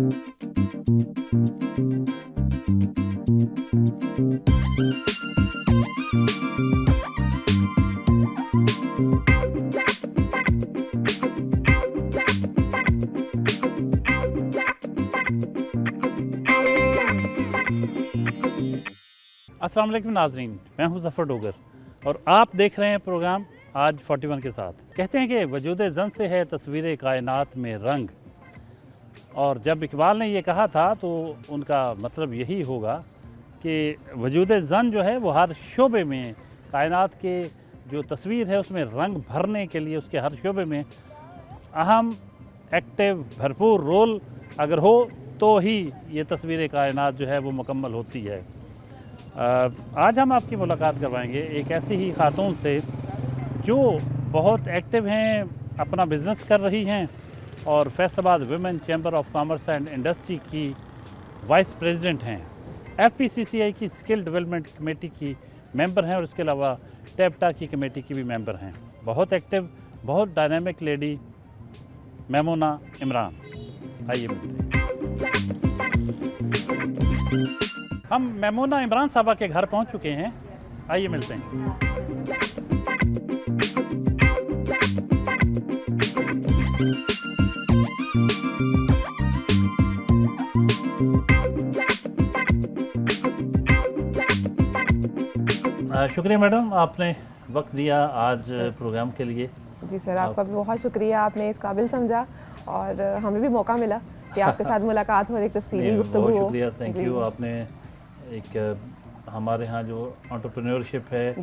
अस्सलाम वालेकुम नाजरीन, मैं हूं ज़फ़र डोगर और आप देख रहे हैं प्रोग्राम आज 41 के साथ। कहते हैं कि वजूद ज़न से है तस्वीर कायनात में रंग, और जब इकबाल ने ये कहा था तो उनका मतलब यही होगा कि वजूद ज़न जो है वो हर शोबे में कायनात के जो तस्वीर है उसमें रंग भरने के लिए उसके हर शोबे में अहम, एक्टिव, भरपूर रोल अगर हो तो ही ये तस्वीर कायनात जो है वो मुकम्मल होती है। आज हम आपकी मुलाकात करवाएंगे एक ऐसी ही खातून से जो बहुत एक्टिव हैं, अपना बिज़नेस कर रही हैं और Faisalabad women chamber of commerce and industry की वाइस प्रेसिडेंट हैं, FPCCI की स्किल डेवलपमेंट कमेटी की मेंबर हैं और इसके अलावा टेफ्टा की कमेटी की भी मेंबर हैं। बहुत एक्टिव, बहुत डायनामिक लेडी मैमूना इमरान। आइए मिलते हैं। हम मैमूना इमरान साहबा के घर पहुंच चुके हैं, आइए मिलते हैं। शुक्रिया मैडम, आपने वक्त दिया आज प्रोग्राम के लिए। जी सर, आपका भी बहुत शुक्रिया, आपने इस काबिल समझा और हमें भी मौका मिला कि आपके साथ मुलाकात हो, एक तफसीली गुफ्तगू हो। बहुत शुक्रिया, थैंक यू। आपने एक हमारे यहाँ जो एंटरप्रेन्योरशिप है,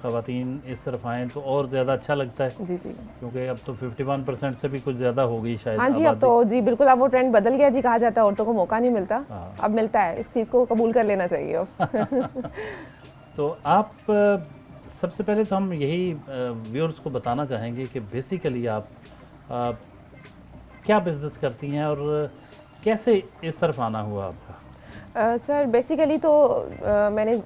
ख़वातीन इस तरफ आएँ तो और ज़्यादा अच्छा लगता है। जी जी, क्योंकि अब तो 51% से भी कुछ ज़्यादा हो गई शायद। हाँ जी, अब तो जी बिल्कुल, अब वो ट्रेंड बदल गया जी। कहा जाता है औरतों को मौका नहीं मिलता, अब मिलता है, इस चीज़ को कबूल कर लेना चाहिए अब। तो आप सबसे पहले तो हम यही व्यूअर्स को बताना चाहेंगे कि बेसिकली आप क्या बिज़नेस करती हैं और कैसे इस तरफ आना हुआ आपका? सर बेसिकली तो मैंने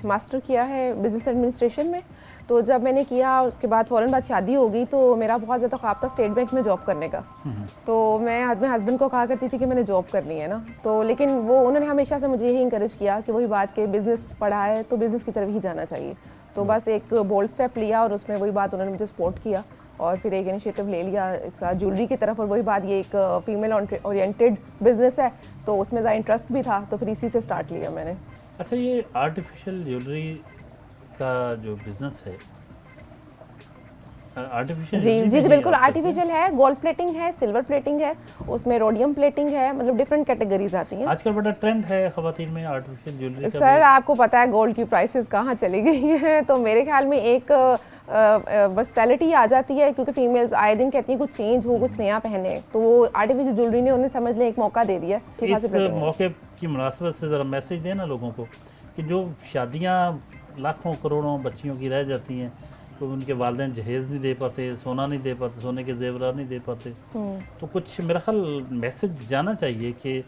मास्टर किया है बिज़नेस एडमिनिस्ट्रेशन में। तो जब मैंने किया उसके बाद फ़ौरन बाद शादी हो गई, तो मेरा बहुत ज़्यादा ख्वाब था स्टेट बैंक में जॉब करने का। तो मैं अपने हस्बैंड को कहा करती थी कि मैंने जॉब करनी है ना, तो लेकिन वो उन्होंने हमेशा से मुझे यही इंकरेज किया कि वही बात के बिज़नेस पढ़ा है तो बिज़नेस की तरफ ही जाना चाहिए। तो बस एक बोल्ड स्टेप लिया और उसमें वही बात उन्होंने मुझे सपोर्ट किया और फिर एक इनिशिएटिव ले लिया इसका ज्वेलरी की तरफ। और वही बात, ये एक फीमेल ओरिएंटेड बिजनेस है तो उसमें ज़्यादा इंटरेस्ट भी था, तो फिर इसी से स्टार्ट लिया मैंने। अच्छा, ये आर्टिफिशियल ज्वेलरी का जो बिज़नेस है, आर्टिफिशियल जी बिल्कुल आर्टिफिशियल है। गोल्ड प्लेटिंग है, सिल्वर प्लेटिंग है, उसमें रोडियम प्लेटिंग है, मतलब डिफरेंट कैटेगरीज आती हैं। आजकल बड़ा ट्रेंड है ख़वातीन में आर्टिफिशियल ज्वेलरी का। सर आपको पता है गोल्ड की प्राइसेस कहाँ चली गई हैं, तो मेरे ख्याल में एक वर्सटैलिटी आ जाती है, क्योंकि फीमेल्स आए दिन कहती हैं कुछ चेंज हो, कुछ नया पहने, तो वो आर्टिफिशियल ज्वेलरी ने उन्हें समझ लें एक मौका दे दिया। इस मौके की मुनासबत से ज़रा मैसेज देना लोगों को कि जो शादियाँ लाखों करोड़ों बच्चियों की रह जाती हैं तो उनके वालिदैन जहेज़ नहीं दे पाते, सोना नहीं दे पाते, सोने के जेवरात नहीं दे पाते, तो कुछ मेरा ख्याल मैसेज जाना चाहिए कि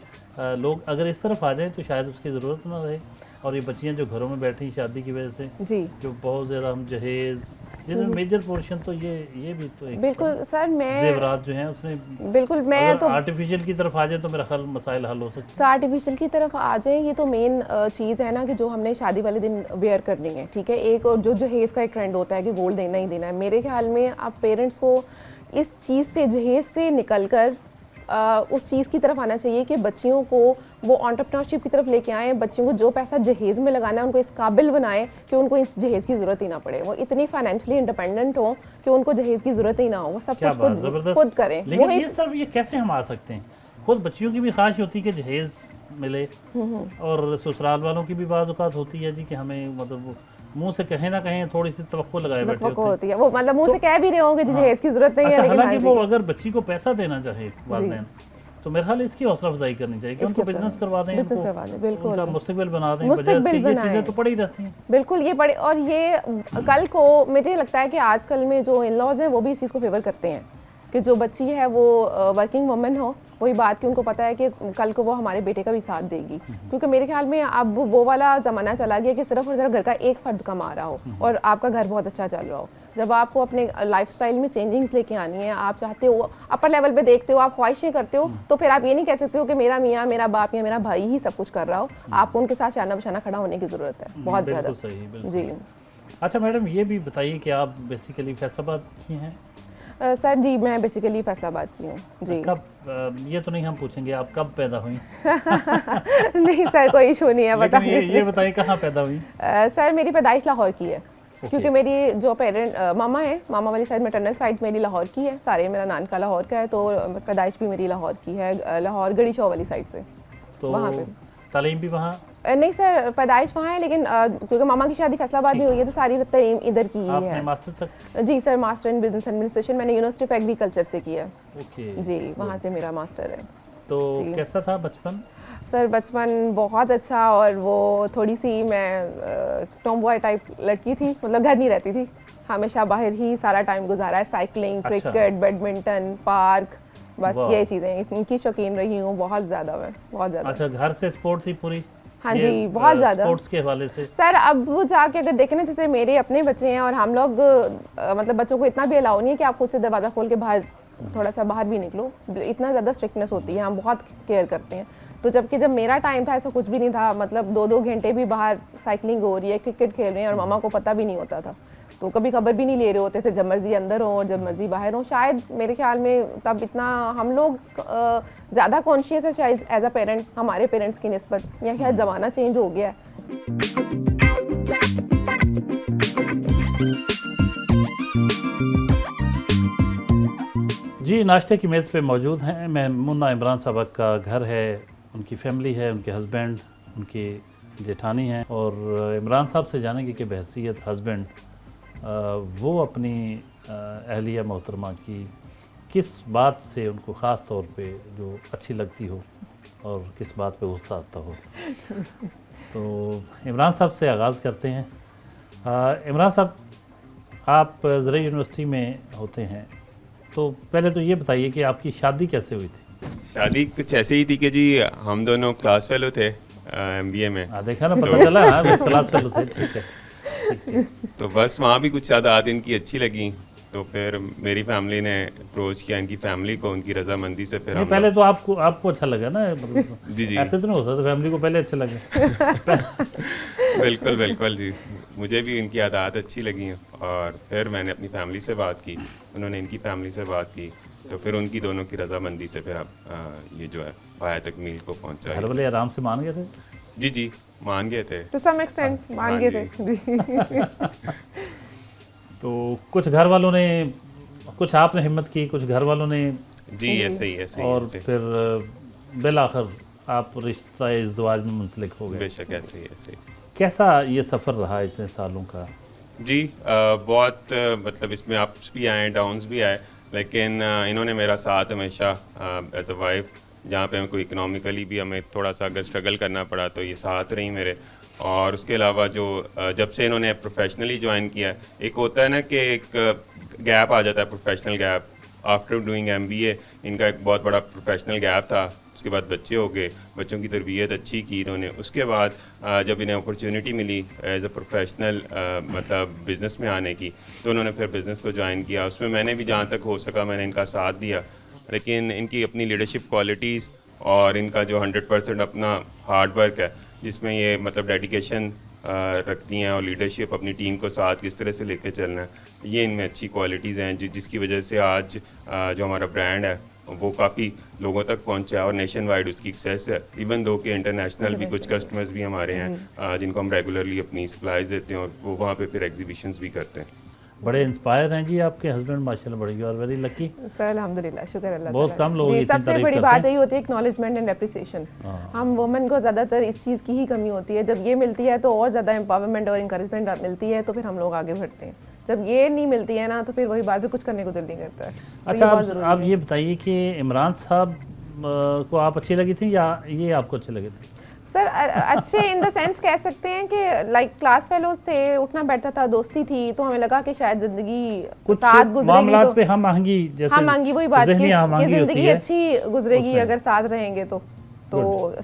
लोग अगर इस तरफ आ जाएं तो शायद उसकी ज़रूरत ना रहे। और ये बच्चियां जो घरों में बैठी शादी की वजह से जी, जो बहुत ज़्यादा हम जहेज़, जिनमें मेजर पोर्शन तो ये भी तो एक बिल्कुल सर, मैं जेवरात जो हैं उसने बिल्कुल, मैं तो आर्टिफिशियल की तरफ आ जाए तो मेरा ख्याल मसाइल हल हो सकते हैं। आर्टिफिशियल की तरफ आ जाए, ये तो मेन चीज़ है ना कि जो हमने शादी वाले दिन वेयर करनी है, ठीक है। एक और जो जहेज़ का एक ट्रेंड होता है कि गोल्ड देना ही देना है, मेरे ख्याल में आप पेरेंट्स को इस चीज़ से, जहेज़ से निकल कर उस चीज़ की तरफ आना चाहिए कि बच्चियों को वो एंटरप्रेन्योरशिप की तरफ लेके आएँ। बच्चियों को जो पैसा जहेज़ में लगाना है उनको इस काबिल बनाएं कि उनको इस जहेज़ की ज़रूरत ही ना पड़े, वो इतनी फाइनेंशियली इंडिपेंडेंट हो कि उनको जहेज़ की ज़रूरत ही ना हो, वो सब कुछ खुद करें। लेकिन इस तरफ ये कैसे हम आ सकते हैं? खुद बच्चियों की भी ख्वाहिश होती है कि जहेज़ मिले और ससुराल वालों की भी बाज़ औक़ात होती है जी कि हमें मतलब मुंह से कहीं ना कहीं थोड़ी सी तवक्को लगाए बैठे होते हैं। वो मतलब मुंह से कह भी रहे होंगे जहेज़ की ज़रूरत नहीं है, लेकिन हालांकि वो अगर बच्ची को पैसा देना चाहे वालिदैन तो मेरे ख्याल इसकी हौसला अफजाई करनी चाहिए कि उनको बिजनेस करवा दें, उनका मुस्तकबिल बना दें, बजाय इसके ये चीज़ें तो पड़ी रहती हैं। बिल्कुल ये पड़े, और ये कल को मुझे लगता है कि आजकल में जो इन लॉज हैं वो भी इस चीज़ को फेवर करते हैं कि जो बच्ची है वो वर्किंग वुमेन हो वही बात कि उनको पता है कि कल को वो हमारे बेटे का भी साथ देगी, क्योंकि मेरे ख्याल में अब वो वाला ज़माना चला गया कि सिर्फ और सिर्फ घर का एक फ़र्द कमा रहा हो और आपका घर बहुत अच्छा चल रहा हो। जब आपको अपने लाइफस्टाइल में चेंजिंग्स लेके आनी है, आप चाहते हो अपर लेवल पे देखते हो, आप ख्वाहिशें करते हो, तो फिर आप ये नहीं कह सकते हो कि मेरा मियाँ, मेरा बाप या मेरा भाई ही सब कुछ कर रहा हो। आपको उनके साथ शाना बशाना खड़ा होने की ज़रूरत है बहुत ज़्यादा। बिल्कुल सही, बिल्कुल। जी अच्छा मैडम, ये भी बताइए कि आप बेसिकली फैसलाबाद की हैं? सर जी, मैं बेसिकली फैसलाबाद की हूँ जी। कब, ये तो नहीं हम पूछेंगे आप कब पैदा हुई, नहीं सर, कोई इशू नहीं है लेकिन बताइए। ये बताइए कहाँ पैदा हुई? सर मेरी पैदाइश लाहौर की है, क्योंकि मेरी जो पेरेंट मामा है, मामा वाली साइड मैटरनल साइड मेरी लाहौर की है, सारे मेरा नानका लाहौर का है, तो पैदाइश भी मेरी लाहौर की है, लाहौर गढ़ी चौक वाली साइड से। तो वहाँ पे तालीम भी वहाँ? नहीं सर, पैदाइश वहाँ है, लेकिन क्योंकि मामा की शादी फैसलाबाद में हुई है तो सारी तालीम इधर की ही आपने है। मास्टर तक? जी sir, master in business administration मैंने यूनिवर्सिटी ऑफ एग्रीकल्चर से किया है। ओके जी, वहाँ से मेरा मास्टर है। तो जी। कैसा था बचपन? सर बचपन बहुत अच्छा, और वो थोड़ी सी मैं टॉम बॉय टाइप लड़की थी, मतलब घर नहीं रहती थी, हमेशा बाहर ही सारा टाइम गुजारा है, साइकिलिंग, अच्छा। क्रिकेट, बैडमिंटन, पार्क, बस वाह। ये चीज़ें इनकी शौकीन रही हूँ बहुत ज़्यादा, मैं बहुत ज़्यादा। अच्छा, घर से स्पोर्ट्स ही पूरी? हाँ ये, जी, बहुत ज़्यादा। स्पोर्ट्स के हवाले से? सर अब वो जाके अगर देखें ना, जैसे मेरे अपने बच्चे हैं और हम लोग मतलब बच्चों को इतना भी अलाउ नहीं है कि आप खुद से दरवाज़ा खोल के बाहर थोड़ा सा बाहर भी निकलो, इतना ज़्यादा स्ट्रिक्टनेस होती है, हम बहुत केयर करते हैं। तो जब मेरा टाइम था ऐसा कुछ भी नहीं था, मतलब 2-2 घंटे भी बाहर साइकिलिंग हो रही है, क्रिकेट खेल रहे हैं, और मामा को पता भी नहीं होता था, तो कभी खबर भी नहीं ले रहे होते थे, जब मर्जी अंदर हो और जब मर्जी बाहर हो। शायद मेरे ख्याल में तब इतना हम लोग ज़्यादा कॉन्शियस है शायद एज अ पेरेंट हमारे पेरेंट्स की निस्बत, या शायद ज़माना चेंज हो गया है। जी, नाश्ते की मेज़ पे मौजूद हैं। मैं मुन्ना इमरान साहब का घर है, उनकी फैमिली है, उनके हस्बैंड, उनकी जेठानी हैं, और इमरान साहब से जानेंगे कि बहैसियत हस्बैंड वो अपनी अहलिया मोहतरमा की किस बात से उनको ख़ास तौर पे जो अच्छी लगती हो और किस बात पे गुस्सा आता हो। तो इमरान साहब से आगाज़ करते हैं। इमरान साहब, आप ज़राई यूनिवर्सिटी में होते हैं, तो पहले तो ये बताइए कि आपकी शादी कैसे हुई थी? शादी कुछ ऐसे ही थी कि जी हम दोनों क्लास फेलो थे MBA में। देखा ना, पता चला। हाँ, क्लास फेलो थे, ठीक है, ठीक है। तो बस वहाँ भी कुछ ज़्यादा इनकी अच्छी लगी, तो फिर मेरी फैमिली ने अप्रोच किया इनकी फैमिली को, उनकी रजामंदी से फिर नहीं, हम पहले तो आपको अच्छा लगा ना, मतलब जी जी ऐसे तो नहीं हो सकता, फैमिली को पहले अच्छे लगे। बिल्कुल बिल्कुल जी, मुझे भी इनकी आदत अच्छी लगी, और फिर मैंने अपनी फैमिली से बात की, उन्होंने इनकी फैमिली से बात की, तो फिर उनकी दोनों की रजामंदी से फिर अब ये जो है पाया तकमील को पहुँचा। घर वाले आराम से मान गए थे? जी जी, मान गए थे। टू सम एक्सटेंट मान हाँ गए जी। थे जी। तो कुछ घर वालों ने, कुछ आपने हिम्मत की, कुछ घर वालों ने, जी ऐसे ही ऐसे ही और ऐसे ही। फिर बिलाखिर आप रिश्ता इज़्दिवाज में मुंसलिक हो गए। बेशक ऐसे ही ऐसे ही। कैसा ये सफ़र रहा इतने सालों का? जी बहुत मतलब इसमें अप्स भी आए, डाउन्स भी आए, लेकिन इन्होंने मेरा साथ हमेशा एज अ वाइफ, जहाँ पे हमको इकोनॉमिकली भी हमें थोड़ा सा अगर स्ट्रगल करना पड़ा तो ये साथ रही मेरे। और उसके अलावा जो जब से इन्होंने प्रोफेशनली ज्वाइन किया, एक होता है ना कि एक गैप आ जाता है, professional gap. After doing MBA इनका एक बहुत बड़ा प्रोफेशनल गैप था, उसके बाद बच्चे हो गए, बच्चों की तरबियत अच्छी की इन्होंने, उसके बाद जब इन्हें अपॉर्चुनिटी मिली एज अ प्रोफेशनल मतलब बिज़नेस में आने की, तो उन्होंने फिर बिज़नेस को ज्वाइन किया। उसमें मैंने भी जहाँ तक हो सका मैंने इनका साथ दिया, लेकिन इनकी अपनी लीडरशिप क्वालिटीज़ और इनका जो 100% अपना हार्ड वर्क है, जिसमें ये मतलब डेडिकेशन रखती हैं, और लीडरशिप अपनी टीम को साथ किस तरह से लेके चलना है, ये इनमें अच्छी क्वालिटीज़ हैं जिसकी वजह से आज जो हमारा ब्रांड है वो काफ़ी लोगों तक पहुंचा है, और नेशन वाइड उसकी एक्सेस है। इवन दो के इंटरनेशनल भी कुछ कस्टमर्स भी हमारे हैं जिनको हम रेगुलरली अपनी सप्लाईज देते हैं, और वो वहाँ पे फिर एग्जीबिशंस भी करते हैं। बड़े इंस्पायर हैं जी आपके हस्बैंड, माशाल्लाह, बड़ी और वेरी लकी। सर अल्हम्दुलिल्लाह, शुक्र अल्लाह बहुत ताला। कम लोग जी, इतनी सबसे तारीफ बड़ी करते बात हैं। यही होती है एक्नॉलेजमेंट एंड एप्रिसिएशन। हाँ। हम वुमेन को ज़्यादातर इस चीज़ की ही कमी होती है, जब ये मिलती है तो और ज़्यादा एम्पावरमेंट और इंकरेजमेंट मिलती है, तो फिर हम लोग आगे बढ़ते हैं। जब ये नहीं मिलती है ना, तो फिर वही बात भी कुछ करने को दिल नहीं करता है। तो अच्छा, ये बहुत ज़रूरी आप है। ये बताइए कि इमरान साहब को आप अच्छी लगी थी या ये आपको अच्छे लगे थे? सर अच्छे इन द सेंस कह सकते हैं कि लाइक क्लास फेलोज थे, उठना बैठता था, दोस्ती थी, तो हमें लगा कि शायद जिंदगी कुछ साथ गुजरेगी मामलात तो पे हम आहंगी, जैसे हम आएंगी, वही बात ज़हनी कि आहंगी होती जिंदगी है अच्छी गुजरेगी उसमें। अगर साथ रहेंगे तो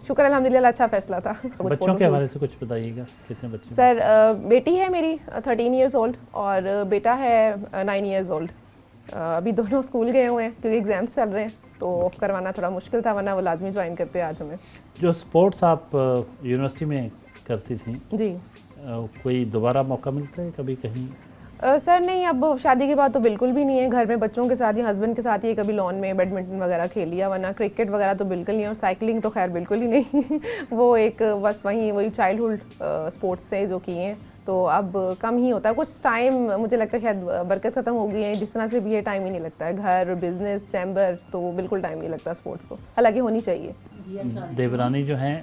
शुक्र अल्हम्दुलिल्लाह अच्छा फैसला था। बच्चों के हवाले से कुछ बताइएगा, कितने बच्चे हैं? सर बेटी है मेरी 13 इयर्स ओल्ड और बेटा है 9 इयर्स ओल्ड। अभी दोनों स्कूल गए हुए हैं क्योंकि एग्जाम्स चल रहे हैं, तो ऑफ करवाना थोड़ा मुश्किल था, वरना वो लाजमी ज्वाइन करते आज हमें। जो स्पोर्ट्स आप यूनिवर्सिटी में करती थी, जी कोई दोबारा मौका मिलता है कभी कहीं? सर नहीं, अब शादी के बाद तो बिल्कुल भी नहीं है। घर में बच्चों के साथ या हस्बैंड के साथ ही कभी लॉन में बैडमिंटन वगैरह खेल लिया, वरना क्रिकेट वगैरह तो बिल्कुल नहीं, और साइकिलिंग तो खैर बिल्कुल ही नहीं वो एक बस वही चाइल्डहुड स्पोर्ट्स थे जो किए हैं, तो अब कम ही होता है। कुछ टाइम मुझे लगता है शायद बरकत ख़त्म हो गई है, जिस तरह से भी ये टाइम ही नहीं लगता है, घर बिजनेस चैम्बर, तो बिल्कुल टाइम नहीं लगता स्पोर्ट्स को, हालांकि होनी चाहिए। देवरानी जो हैं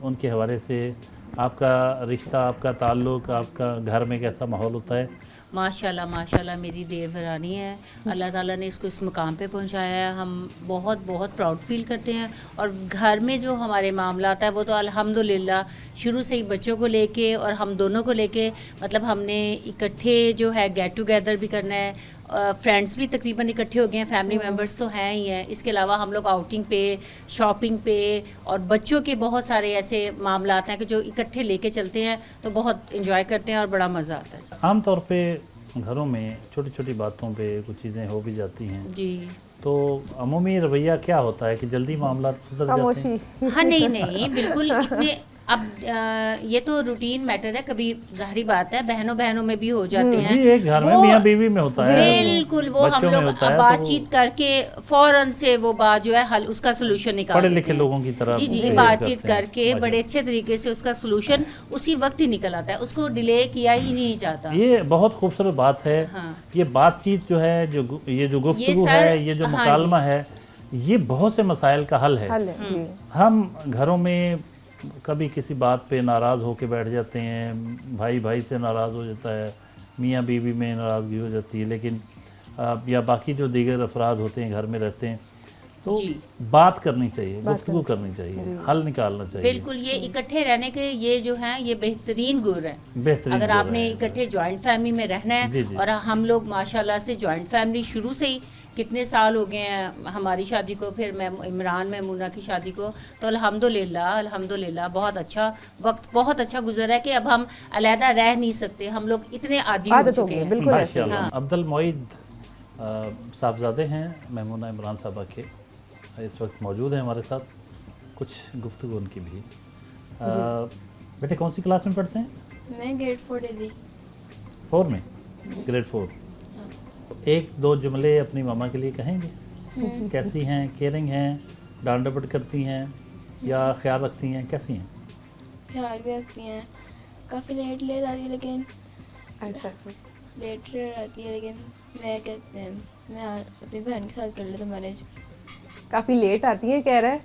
उनके हवाले से आपका रिश्ता, आपका ताल्लुक़, आपका घर में कैसा माहौल होता है? माशाल्लाह माशाल्लाह मेरी देवरानी है, अल्लाह ताला ने इसको इस मुकाम पे पहुंचाया है, हम बहुत बहुत प्राउड फील करते हैं। और घर में जो हमारे मामलात है वो तो अल्हम्दुलिल्लाह शुरू से ही बच्चों को लेके और हम दोनों को लेके, मतलब हमने इकट्ठे जो है गेट टुगेदर भी करना है, फ्रेंड्स भी तकरीबन इकट्ठे हो गए हैं, फैमिली मेम्बर्स तो हैं ही हैं, इसके अलावा हम लोग आउटिंग पे, शॉपिंग पे और बच्चों के बहुत सारे ऐसे मामलात हैं कि जो इकट्ठे लेके चलते हैं, तो बहुत इंजॉय करते हैं और बड़ा मज़ा आता है। आम तौर पे घरों में छोटी छोटी बातों पे कुछ चीज़ें हो भी जाती हैं, जी तो अमूमी रवैया क्या होता है कि जल्दी मामला सुधर जाते हैं? खामोशी। हाँ नहीं बिल्कुल इतने अब ये तो रूटीन मैटर है, कभी जाहिर बात है बहनों बहनों में भी हो जाते हैं, जी, एक घर में वो मियाँ बीवी में होता है, बिल्कुल वो हम बच्चों में लोग होता है, तो बातचीत करके फौरन से वो बात जो है हल उसका सोल्यूशन निकाल पढ़े देते लिखे हैं। लोगों की तरह जी जी behave बातचीत करते हैं। करके माशाल्लाह। बड़े अच्छे तरीके से उसका सोल्यूशन उसी वक्त ही निकल आता है, उसको डिले किया ही नहीं जाता। ये बहुत खूबसूरत बात है। हाँ। ये बातचीत जो है, ये जो गुफ्तगू सर- है, ये जो हाँ मुकालमा है, ये बहुत से मसाइल का हल है। हल है जी। हम घरों में कभी किसी बात पे नाराज़ होकर बैठ जाते हैं, भाई भाई से नाराज़ हो जाता है, मियाँ बीवी में नाराज़गी हो जाती है, लेकिन या बाकी जो दीगर अफराद होते हैं घर में रहते हैं, तो जी। बात करनी चाहिए, गुफ्तगू करनी चाहिए, हल निकालना चाहिए। बिल्कुल ये इकट्ठे रहने के ये जो हैं ये बेहतरीन गुण है। बेहतरीन अगर गुण आपने है। इकट्ठे जॉइंट फैमिली में रहना जी, है, जी। और हम लोग माशाल्लाह से जॉइंट फैमिली शुरू से ही कितने साल हो गए हैं हमारी शादी को, फिर मैं इमरान मैमूना की शादी को, तो अल्हम्दुलिल्लाह बहुत अच्छा वक्त, बहुत अच्छा गुजरा है कि अब हम अलहदा रह नहीं सकते, हम लोग इतने आदी हो आदत हो चुके गई है, हैं। बिल्कुल ऐसे ही। माशाल्लाह। अब्दुल मोईद साहबजादे हैं मैमूना इमरान साहबा के, इस वक्त मौजूद हैं हमारे साथ, कुछ गुफ्तगू उनकी भी। बेटे कौन सी क्लास में पढ़ते हैं? मैं ग्रेड 4 डेजी। 4 में, ग्रेड 4। एक दो जुमले अपनी मामा के लिए कहेंगे? कैसी हैं, केयरिंग हैं, डांट डपट करती हैं या ख्याल रखती हैं, कैसी हैं? प्यार भी रखती हैं, काफ़ी लेट ले जाती है लेकिन लेट रहती है, लेकिन मैं कहते हैं मैं अपनी बहन के साथ कर लेता हूँ मैनेज। काफी लेट आती है कह रहा है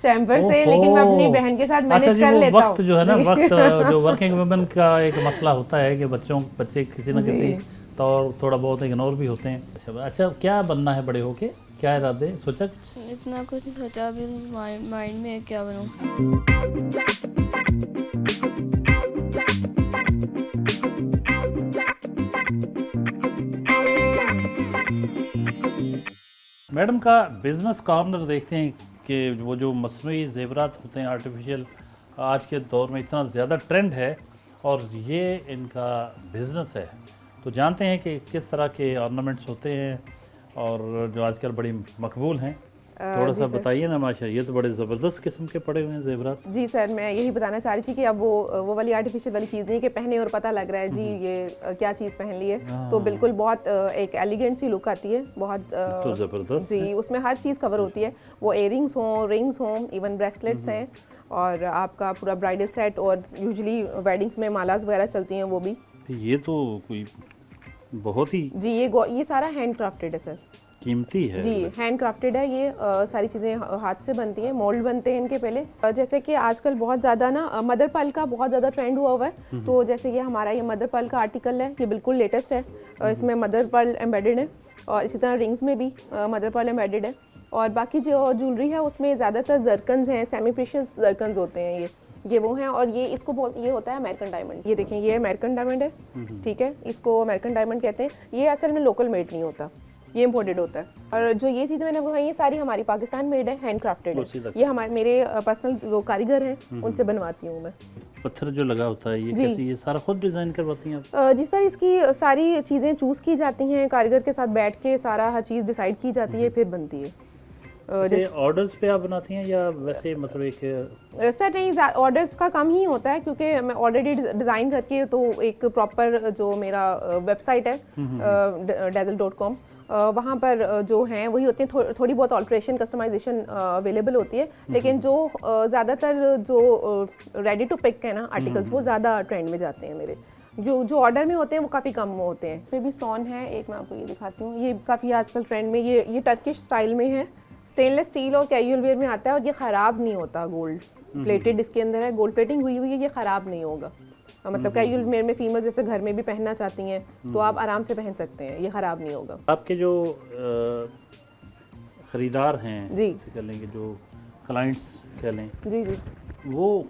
चैम्बर से, लेकिन मैं अपनी बहन के साथ अच्छा मैनेज जी, कर वो लेता वक्त हूँ। जो है ना, वक्त जो वर्किंग वुमेन का एक मसला होता है कि बच्चे किसी न किसी जी। तौर थोड़ा बहुत इग्नोर भी होते हैं। अच्छा क्या बनना है बड़े होके, क्या इरादे सोचा? इतना कुछ नहीं सोचा अभी, माइंड में है क्या बनूँ। मैडम का बिज़नेस कॉर्नर देखते हैं कि वो जो मसनूई ज़ेवरात होते हैं, आर्टिफिशियल, आज के दौर में इतना ज़्यादा ट्रेंड है और ये इनका बिज़नेस है, तो जानते हैं कि किस तरह के ऑर्नामेंट्स होते हैं और जो आजकल बड़ी मकबूल हैं। थोड़ा सा बताइए ना। माशा, ये तो बड़े ज़बरदस्त किस्म के पड़े हुए हैं ज़ेवरात। जी सर, मैं यही बताना चाह रही थी कि अब वो वाली आर्टिफिशियल वाली चीज़ नहीं कि पहने और पता लग रहा है जी ये क्या चीज़ पहन ली है, तो बिल्कुल बहुत एक एलिगेंट सी लुक आती है, बहुत तो ज़बरदस्त जी। उसमें हर चीज़ कवर होती है, वो इयरिंग्स हों, रिंग्स हों, इवन ब्रेसलेट्स हैं, और आपका पूरा ब्राइडल सेट, और यूजुअली वेडिंग्स में मालाज वगैरह चलती हैं वो भी। ये तो कोई बहुत ही जी ये सारा हैंड क्राफ्टेड है सर। कीमती है जी, हैंड क्राफ्टेड है ये, सारी चीज़ें हाथ से बनती हैं, मोल्ड बनते हैं इनके पहले। जैसे कि आजकल बहुत ज़्यादा ना मदर पर्ल का बहुत ज़्यादा ट्रेंड हुआ हुआ है, तो जैसे ये हमारा ये मदर पर्ल का आर्टिकल है, ये बिल्कुल लेटेस्ट है, इसमें मदर पर्ल एम्बेडेड है, और इसी तरह रिंग्स में भी मदर पर्ल एम्बेडेड है, और बाकी जो ज्वेलरी है उसमें ज़्यादातर जर्कन्स हैं, सेमी प्रीशियस जर्कन्स होते हैं ये, ये वो हैं, और ये इसको ये होता है अमेरिकन डायमंड। ये देखें, ये अमेरिकन डायमंड है, ठीक है, इसको अमेरिकन डायमंड कहते हैं। ये असल में लोकल मेड नहीं होता, ये इम्पोर्टेड होता है। और जो ये चीज़ें मैंने बताई ये सारी हमारी पाकिस्तान मेड है, हैंड क्राफ्टेड है। ये हमारे मेरे पर्सनल जो कारीगर हैं उनसे बनवाती हूँ मैं। पत्थर जो लगा होता है ये जी। कैसे, ये सारा खुद डिज़ाइन करवाती हैं आप? जी सर, इसकी सारी चीज़ें चूज़ की जाती हैं, कारीगर के साथ बैठ के सारा हर चीज़ डिसाइड की जाती है, फिर बनती है। जैसे ऑर्डर्स पे आप बनाती हैं या वैसे मतलब एक सर नहीं, ऑर्डर्स का कम ही होता है, क्योंकि मैं ऑलरेडी डिज़ाइन करके तो एक प्रॉपर जो मेरा वेबसाइट है dazzle.com, वहाँ पर जो हैं वही होते हैं। थोड़ी बहुत ऑल्ट्रेशन कस्टमाइजेशन अवेलेबल होती है, लेकिन जो ज़्यादातर जो रेडी टू पिक है ना आर्टिकल्स, वो ज़्यादा ट्रेंड में जाते हैं मेरे। जो ऑर्डर में होते हैं वो काफ़ी कम होते हैं। फिर भी स्टोन है, एक मैं आपको ये दिखाती हूँ, ये काफ़ी आजकल ट्रेंड में, ये टर्किश स्टाइल में है, स्टेनलेस स्टील और कैजुअल वेयर में आता है, और ये ख़राब नहीं होता। गोल्ड प्लेटेड इसके अंदर है, गोल्ड प्लेटिंग हुई है, ये ख़राब नहीं होगा। मतलब कैजुअल वेयर में फीमेल जैसे घर में भी पहनना चाहती हैं तो आप आराम से पहन सकते हैं, ये ख़राब नहीं होगा। आपके जो ख़रीदार हैं, जी। जैसे कह लें कि जो क्लाइंट्स कह लें, जी जी, वो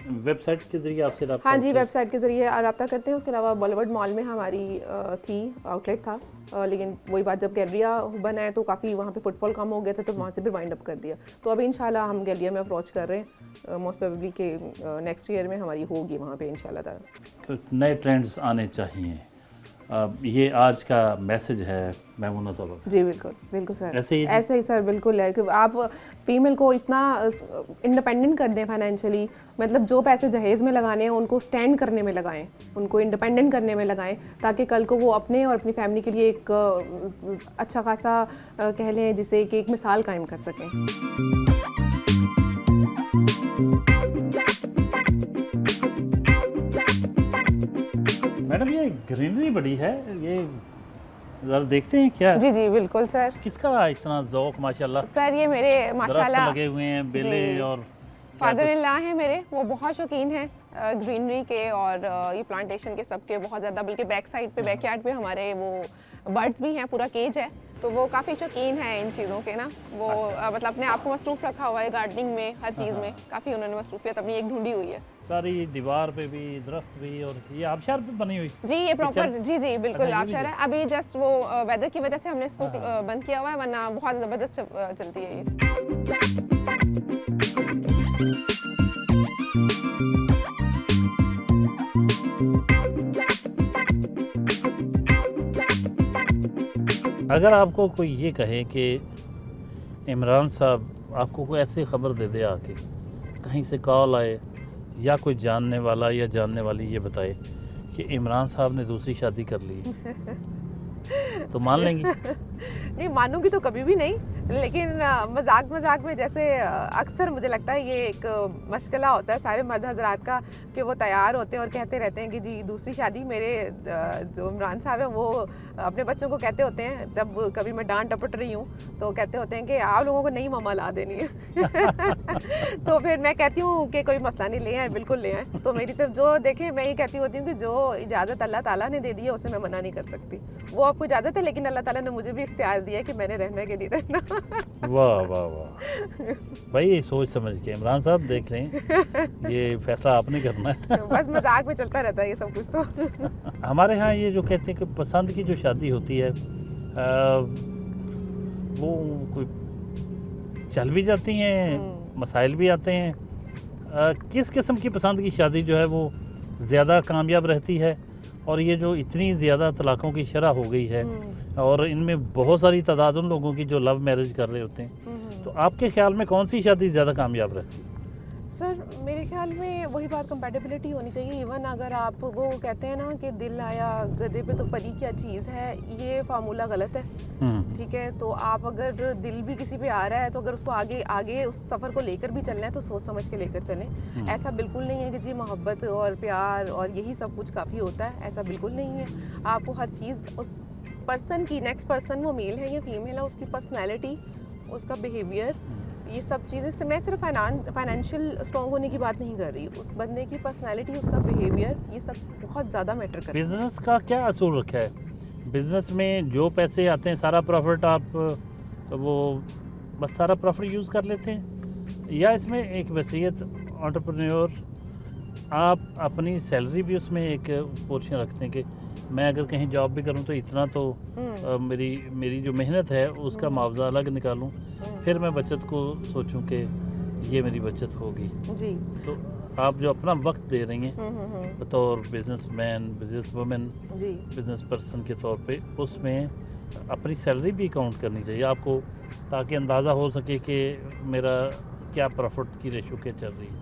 वेबसाइट के ज़रिए आपसे रब्ता हाँ जी, होता है? वेबसाइट के ज़रिए रब्ता करते हैं। उसके अलावा बॉलीवुड मॉल में हमारी थी आउटलेट था, लेकिन वही बात, जब गैलरिया बना है तो काफ़ी वहाँ पे फुटफॉल कम हो गया था, तो वहाँ से भी वाइंड अप कर दिया। तो अभी इंशाल्लाह हम गैलरिया में अप्रोच कर रहे हैं, मोस्ट प्रोबेबली के नेक्स्ट ईयर में हमारी होगी वहाँ पे इंशाल्लाह ताला। कुछ नए ट्रेंड्स आने चाहिए, ये आज का मैसेज है महमूना साहब। जी बिल्कुल बिल्कुल सर, ऐसे ही सर बिल्कुल है कि आप फीमेल को इतना इंडिपेंडेंट कर दें फाइनेंशियली, मतलब जो पैसे जहेज़ में लगाने हैं उनको स्टैंड करने में लगाएं, उनको इंडिपेंडेंट करने में लगाएं, ताकि कल को वो अपने और अपनी फैमिली के लिए एक अच्छा खासा कह लें जिसे कि एक मिसाल कायम कर सकें। मैडम ये ग्रीनरी बड़ी है, ये ज़रा देखते हैं क्या? जी जी बिल्कुल सर। किसका इतना ज़ौक माशाल्लाह? सर ये मेरे दरख्त माशाल्लाह लगे हुए हैं, बेले जी। और फादर इन लॉ हैं मेरे, वो बहुत शौकीन हैं ग्रीनरी के और ये प्लांटेशन के सबके बहुत ज़्यादा, बल्कि बैक साइड पे बैकयार्ड पे हमारे वो बर्ड्स भी हैं, पूरा केज है, तो वो काफ़ी शौकीन हैं इन चीज़ों के ना। वो मतलब अपने आप को मसरूफ़ रखा हुआ है गार्डनिंग में, हर चीज़ में काफ़ी उन्होंने मसरूफियत अपनी एक ढूंढी हुई है। सारी दीवार पे भी दरख्त भी, और ये आबशार पे बनी हुई। जी ये प्रॉपर, जी जी बिल्कुल अच्छा, ये भी आबशार है। अभी जस्ट वो वेदर की वजह से हमने इसको बंद किया हुआ है, वरना बहुत ज़बरदस्त चलती है ये। अगर आपको कोई ये कहे कि इमरान साहब आपको कोई ऐसी खबर दे दे आके, कहीं से कॉल आए या कोई जानने वाला या जानने वाली ये बताए कि इमरान साहब ने दूसरी शादी कर ली, तो मान लेंगी? नहीं मानूंगी तो कभी भी नहीं, लेकिन मजाक में जैसे अक्सर मुझे लगता है ये एक मशगला होता है सारे मर्द हजरात का, कि वो तैयार होते हैं और कहते रहते हैं कि जी दूसरी शादी। मेरे जो इमरान साहब हैं वो अपने बच्चों को कहते होते हैं, जब कभी मैं डांट टपट रही हूँ तो कहते होते हैं कि आप लोगों को नई मम्मा ला देनी है। तो फिर मैं कहती हूँ कि कोई मसला नहीं, ले आए, बिल्कुल ले आए। तो मेरी तरफ जो देखें, मैं ये कहती होती हूँ कि जो इजाज़त अल्लाह ताला ने दे दी है उसे मैं मना नहीं कर सकती, वो आपको इजाज़त है, लेकिन अल्लाह ताला ने मुझे भी इख्तियार दिया है कि मैंने रहना कि नहीं रहना। वाह वाह वाह भाई, ये सोच समझ के इमरान साहब देख लें, ये फैसला आपने करना है। बस मजाक में चलता रहता है ये सब कुछ तो। हमारे यहाँ ये जो कहते हैं कि पसंद की जो शादी होती है वो कोई चल भी जाती हैं, मसाइल भी आते हैं। किस किस्म की पसंद की शादी जो है वो ज़्यादा कामयाब रहती है? और ये जो इतनी ज़्यादा तलाक़ों की शरह हो गई है और इनमें बहुत सारी तादाद उन लोगों की जो लव मैरिज कर रहे होते हैं, तो आपके ख्याल में कौन सी शादी ज़्यादा कामयाब रहती है? सर मेरे ख्याल में वही बात, कंपैटिबिलिटी होनी चाहिए। इवन अगर आप वो कहते हैं ना कि दिल आया गधे पे तो परी क्या चीज़ है, ये फार्मूला गलत है, ठीक है। तो आप अगर दिल भी किसी पे आ रहा है तो अगर उसको आगे उस सफ़र को लेकर भी चलना है तो सोच समझ के लेकर चलें। ऐसा बिल्कुल नहीं है कि जी मोहब्बत और प्यार और यही सब कुछ काफ़ी होता है, ऐसा बिल्कुल नहीं है। आपको हर चीज़ उस पर्सन की, नेक्स्ट पर्सन वो मेल है या फीमेल है, उसकी पर्सनैलिटी, उसका बिहेवियर, ये सब चीज़ें से मैं सिर्फ फाइनेंशियल स्ट्रॉन्ग होने की बात नहीं कर रही, उस बंदे की पर्सनैलिटी, उसका बिहेवियर, ये सब बहुत ज़्यादा मैटर करता है। बिज़नेस का क्या असूल रखा है? बिज़नेस में जो पैसे आते हैं सारा प्रॉफिट आप वो बस सारा प्रॉफिट यूज़ कर लेते हैं, या इसमें एक वसीयत एंटरप्रेन्योर, आप अपनी सैलरी भी उसमें एक पोर्शन रखते हैं कि मैं अगर कहीं जॉब भी करूं तो इतना तो मेरी जो मेहनत है उसका मुआवजा अलग निकालूं, फिर मैं बचत को सोचूं कि ये मेरी बचत होगी। जी। तो आप जो अपना वक्त दे रही हैं बतौर बिजनेसमैन, बिजनेस वुमेन, जी। बिजनेस पर्सन के तौर पे, उसमें अपनी सैलरी भी काउंट करनी चाहिए आपको, ताकि अंदाज़ा हो सके कि मेरा क्या प्रॉफिट की रेशो क्या चल रही है।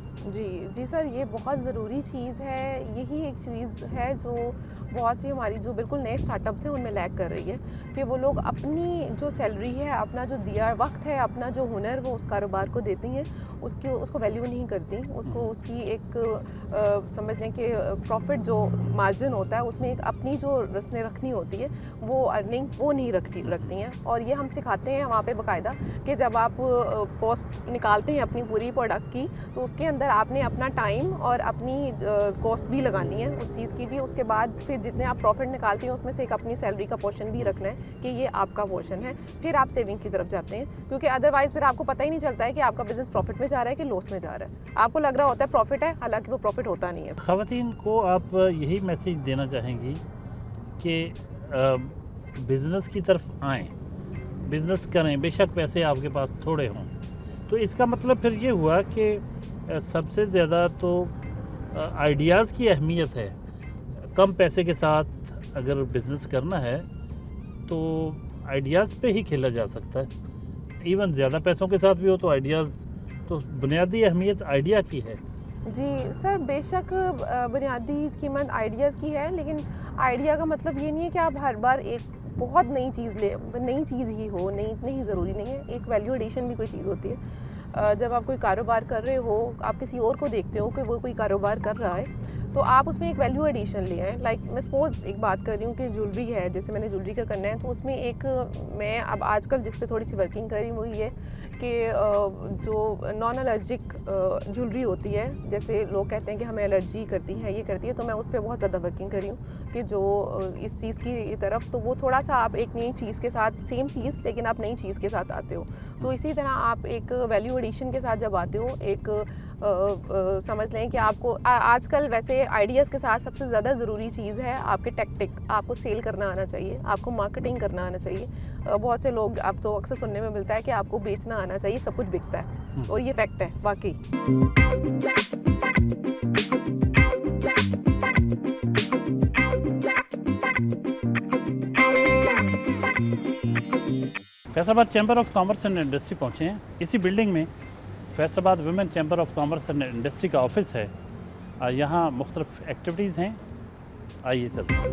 जी सर, ये बहुत ज़रूरी चीज़ है। यही एक चीज़ है जो बहुत सी हमारी जो बिल्कुल नए स्टार्टअप्स हैं उनमें लैग कर रही है कि वो लोग अपनी जो सैलरी है, अपना जो दिया वक्त है, अपना जो हुनर वो उस कारोबार को देती हैं, उसको वैल्यू नहीं करती, उसको उसकी एक समझ लें कि प्रॉफिट जो मार्जिन होता है उसमें एक अपनी जो रस्में रखनी होती है वो अर्निंग वो नहीं रखती हैं। और ये हम सिखाते हैं वहाँ पे बाकायदा कि जब आप कॉस्ट निकालते हैं अपनी पूरी प्रोडक्ट की, तो उसके अंदर आपने अपना टाइम और अपनी कॉस्ट भी लगानी है उस चीज़ की भी। उसके बाद फिर जितने आप प्रॉफिट निकालते हैं उसमें से एक अपनी सैलरी का पोर्शन भी रखना है कि ये आपका पोर्शन है, फिर आप सेविंग की तरफ जाते हैं, क्योंकि अदरवाइज़ फिर आपको पता ही नहीं चलता है कि आपका बिजनेस प्रॉफिट में जा रहा है कि लॉस में जा रहा है। आपको लग रहा होता है प्रॉफिट है, हालांकि वो प्रॉफिट होता नहीं है। ख़वातीन को आप यही मैसेज देना चाहेंगी कि बिज़नेस की तरफ आएँ, बिज़नेस करें, बेशक पैसे आपके पास थोड़े हों। तो इसका मतलब फिर ये हुआ कि सबसे ज़्यादा तो आइडियाज़ की अहमियत है। कम पैसे के साथ अगर बिज़नेस करना है तो आइडियाज़ पे ही खेला जा सकता है। इवन ज़्यादा पैसों के साथ भी हो तो आइडियाज़, तो बुनियादी अहमियत आइडिया की है। जी सर, बेशक बुनियादी कीमत आइडियाज़ की है, लेकिन आइडिया का मतलब ये नहीं है कि आप हर बार एक बहुत नई चीज़ ही हो, नहीं ज़रूरी नहीं है। एक वैल्यू एडिशन भी कोई चीज़ होती है। जब आप कोई कारोबार कर रहे हो, आप किसी और को देखते हो कि वो कोई कारोबार कर रहा है, तो आप उसमें एक वैल्यू एडिशन ले आए। लाइक मैं सपोज एक बात कर रही हूँ कि ज्वेलरी है, जैसे मैंने ज्वेलरी का करना है, तो उसमें एक मैं अब आजकल जिस पे थोड़ी सी वर्किंग कर रही हूँ वो ये कि जो नॉन एलर्जिक ज्वेलरी होती है, जैसे लोग कहते हैं कि हमें एलर्जी करती है, ये करती है, तो मैं उस पर बहुत ज़्यादा वर्किंग कर रही हूँ कि जो इस चीज़ की तरफ, तो वो थोड़ा सा आप एक नई चीज़ के साथ, सेम चीज़ लेकिन आप नई चीज़ के साथ आते हो। तो इसी तरह आप एक वैल्यू एडिशन के साथ जब आते हो, एक समझ लें कि आपको आजकल वैसे आइडियाज़ के साथ सबसे ज़्यादा ज़रूरी चीज़ है आपके टैक्टिक। आपको सेल करना आना चाहिए, आपको मार्केटिंग करना आना चाहिए। बहुत से लोग अब तो अक्सर सुनने में मिलता है कि आपको बेचना आना चाहिए, सब कुछ बिकता है, और ये फैक्ट है वाकई। Faisalabad chamber of commerce and industry पहुँचे हैं। इसी बिल्डिंग में Faisalabad women chamber of commerce and industry का ऑफिस है। यहाँ मुख्तलिफ एक्टिविटीज़ हैं, आइए चलते हैं।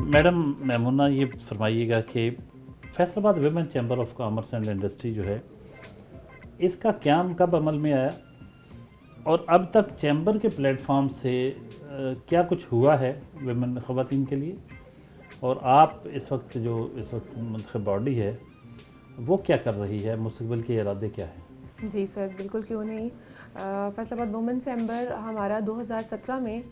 मैडम मैमुना, ये फरमाइएगा कि Faisalabad women chamber of commerce and industry जो है, इसका क़याम कब अमल में आया और अब तक चैम्बर के प्लेटफॉर्म से क्या कुछ हुआ है वुमेन ख़वातीन के लिए, और आप इस वक्त मुंतखब बॉडी है वो क्या कर रही है, मुस्तक़बिल के इरादे क्या हैं? जी सर, बिल्कुल क्यों नहीं। फैसलाबाद वुमेन चैम्बर हमारा 2017 में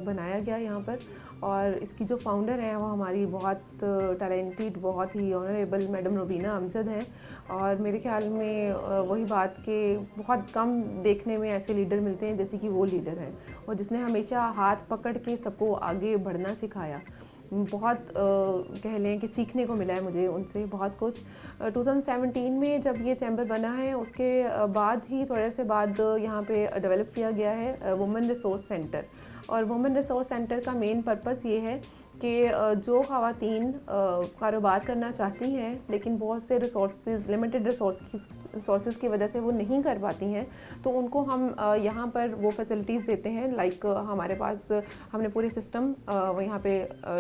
बनाया गया यहाँ पर, और इसकी जो फाउंडर हैं वो हमारी बहुत टैलेंटेड, बहुत ही ऑनरेबल मैडम रुबीना अमजद हैं। और मेरे ख्याल में वही बात कि बहुत कम देखने में ऐसे लीडर मिलते हैं जैसे कि वो लीडर हैं, और जिसने हमेशा हाथ पकड़ के सबको आगे बढ़ना सिखाया। बहुत कह लें कि सीखने को मिला है मुझे उनसे बहुत कुछ। 2017 में जब ये चैम्बर बना है उसके बाद ही थोड़े से बाद यहाँ पे डेवलप किया गया है वुमेन रिसोर्स सेंटर। और वुमेन रिसोर्स सेंटर का मेन पर्पस ये है कि जो ख़वातीन कारोबार करना चाहती हैं लेकिन बहुत से लिमिटेड रिसोर्सेज की वजह से वो नहीं कर पाती हैं, तो उनको हम यहाँ पर वो फैसिलिटीज़ देते हैं। लाइक हमारे पास हमने पूरे सिस्टम यहाँ पे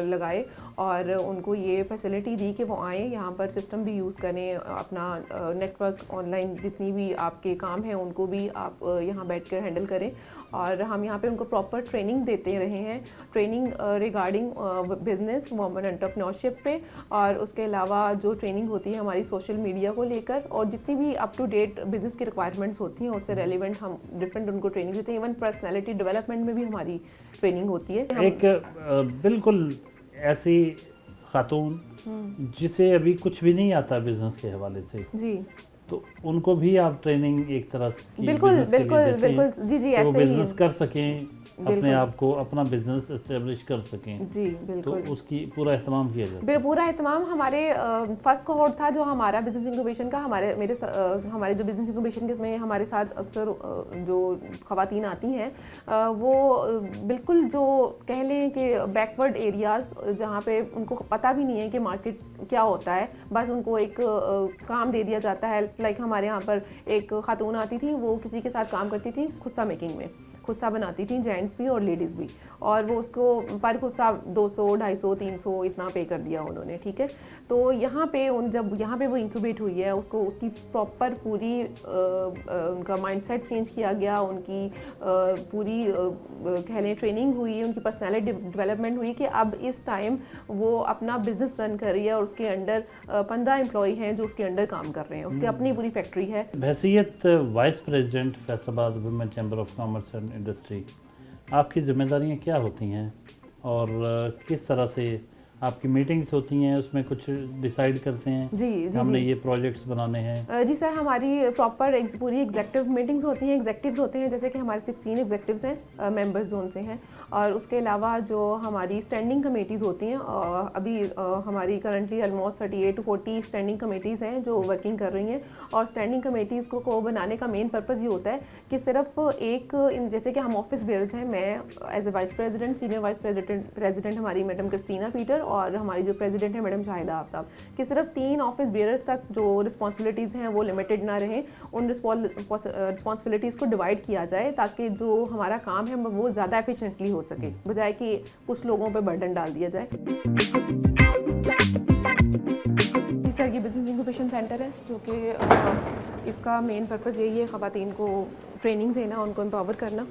लगाए और उनको ये फैसिलिटी दी कि वो आएँ यहाँ पर, सिस्टम भी यूज़ करें, अपना नेटवर्क ऑनलाइन जितनी भी आपके काम हैं उनको भी आप यहाँ बैठकर हैंडल करें। और हम यहाँ पे उनको प्रॉपर ट्रेनिंग देते रहे हैं, training regarding business women entrepreneurship पे, और उसके अलावा जो ट्रेनिंग होती है हमारी सोशल मीडिया को लेकर, और जितनी भी अप टू डेट बिज़नेस की रिक्वायरमेंट्स होती हैं उससे रेलिवेंट हम डिफरेंट उनको ट्रेनिंग देते हैं। इवन पर्सनैलिटी डेवलपमेंट में भी हमारी ट्रेनिंग होती है। एक बिल्कुल ऐसी खातून जिसे अभी कुछ भी नहीं आता बिजनेस के हवाले से, जी तो उनको भी आप ट्रेनिंग एक तरह की बिल्कुल business के लिए बिल्कुल देते हैं बिल्कुल जी जी कि वो ऐसे ही बिजनेस कर सकें, अपने बिल्कुल। आप को अपना बिजनेस एस्टेब्लिश कर सकें, जी तो बिल्कुल उसकी पूरा एहतमाम किया जाता है। पूरा एहतमाम हमारे फर्स्ट कोहॉर्ट था जो हमारा बिजनेस इंक्यूबेशन का, हमारे जो बिजनेस इंक्यूबेशन के में हमारे साथ अक्सर जो खवातीन आती हैं वो बिल्कुल जो कह लें कि बैकवर्ड एरियाज़ जहाँ पे उनको पता भी नहीं है कि मार्केट क्या होता है, बस उनको एक काम दे दिया जाता है। लाइक हमारे यहाँ पर एक खातून आती थी, वो किसी के साथ काम करती थी खुस्सा मेकिंग में, खुस्सा बनाती थी, जेंट्स भी और लेडीज़ भी, और वो उसको पर खुस्सा 200 250 300 इतना पे कर दिया उन्होंने, ठीक है। तो यहाँ पे जब यहाँ पे वो इंक्यूबेट हुई है, उसको उसकी प्रॉपर पूरी उनका माइंडसेट चेंज किया गया, उनकी पूरी कह लें ट्रेनिंग हुई, उनकी पर्सनैलिटी डेवलपमेंट हुई कि अब इस टाइम वो अपना बिजनेस रन कर रही है और उसके अंडर 15 एम्प्लॉय हैं जो उसके अंडर काम कर रहे हैं, उसकी अपनी पूरी फैक्ट्री है। बहैसियत vice president Faisalabad women chamber of commerce and industry, आपकी जिम्मेदारियां क्या होती हैं और किस तरह से आपकी मीटिंग्स होती हैं, उसमें कुछ डिसाइड करते हैं जी हमने जी ये प्रोजेक्ट्स बनाने हैं? जी सर, हमारी प्रॉपर पूरी एग्जेक्टिव मीटिंग्स होती हैं, एग्जेक्टिव्स होते हैं, जैसे कि हमारे 16 एग्जेक्टिव्स हैं मेंबर्स जोन से हैं, और उसके अलावा जो हमारी स्टैंडिंग कमेटीज़ होती हैं, अभी हमारी currently almost 38 to 40 standing committees हैं जो वर्किंग कर रही हैं। और स्टैंडिंग कमेटीज़ को बनाने का मेन पर्पज़ ये होता है कि सिर्फ एक जैसे कि हम ऑफिस बेयर्स हैं, मैं as a vice president, senior vice president हमारी मैडम क्रिस्टीना पीटर और हमारी जो प्रेसिडेंट है मैडम शाहिदा आफ्ताब, कि सिर्फ 3 ऑफिस बेयर्स तक जो रिस्पॉन्सिबिलिटीज़ हैं वो लिमिटेड ना रहें, उन रिस्पॉन्सिबिलिटीज़ को डिवाइड किया जाए ताकि जो हमारा काम है वो ज़्यादा एफिशिएंटली हो सके, बजाय कि कुछ लोगों पे बर्डन डाल दिया जाए। जी सर, ये बिजनेस इंक्यूबेशन सेंटर है जो कि इसका मेन पर्पज़ यही है ख़वातीन को ट्रेनिंग देना, उनको एम्पावर करना।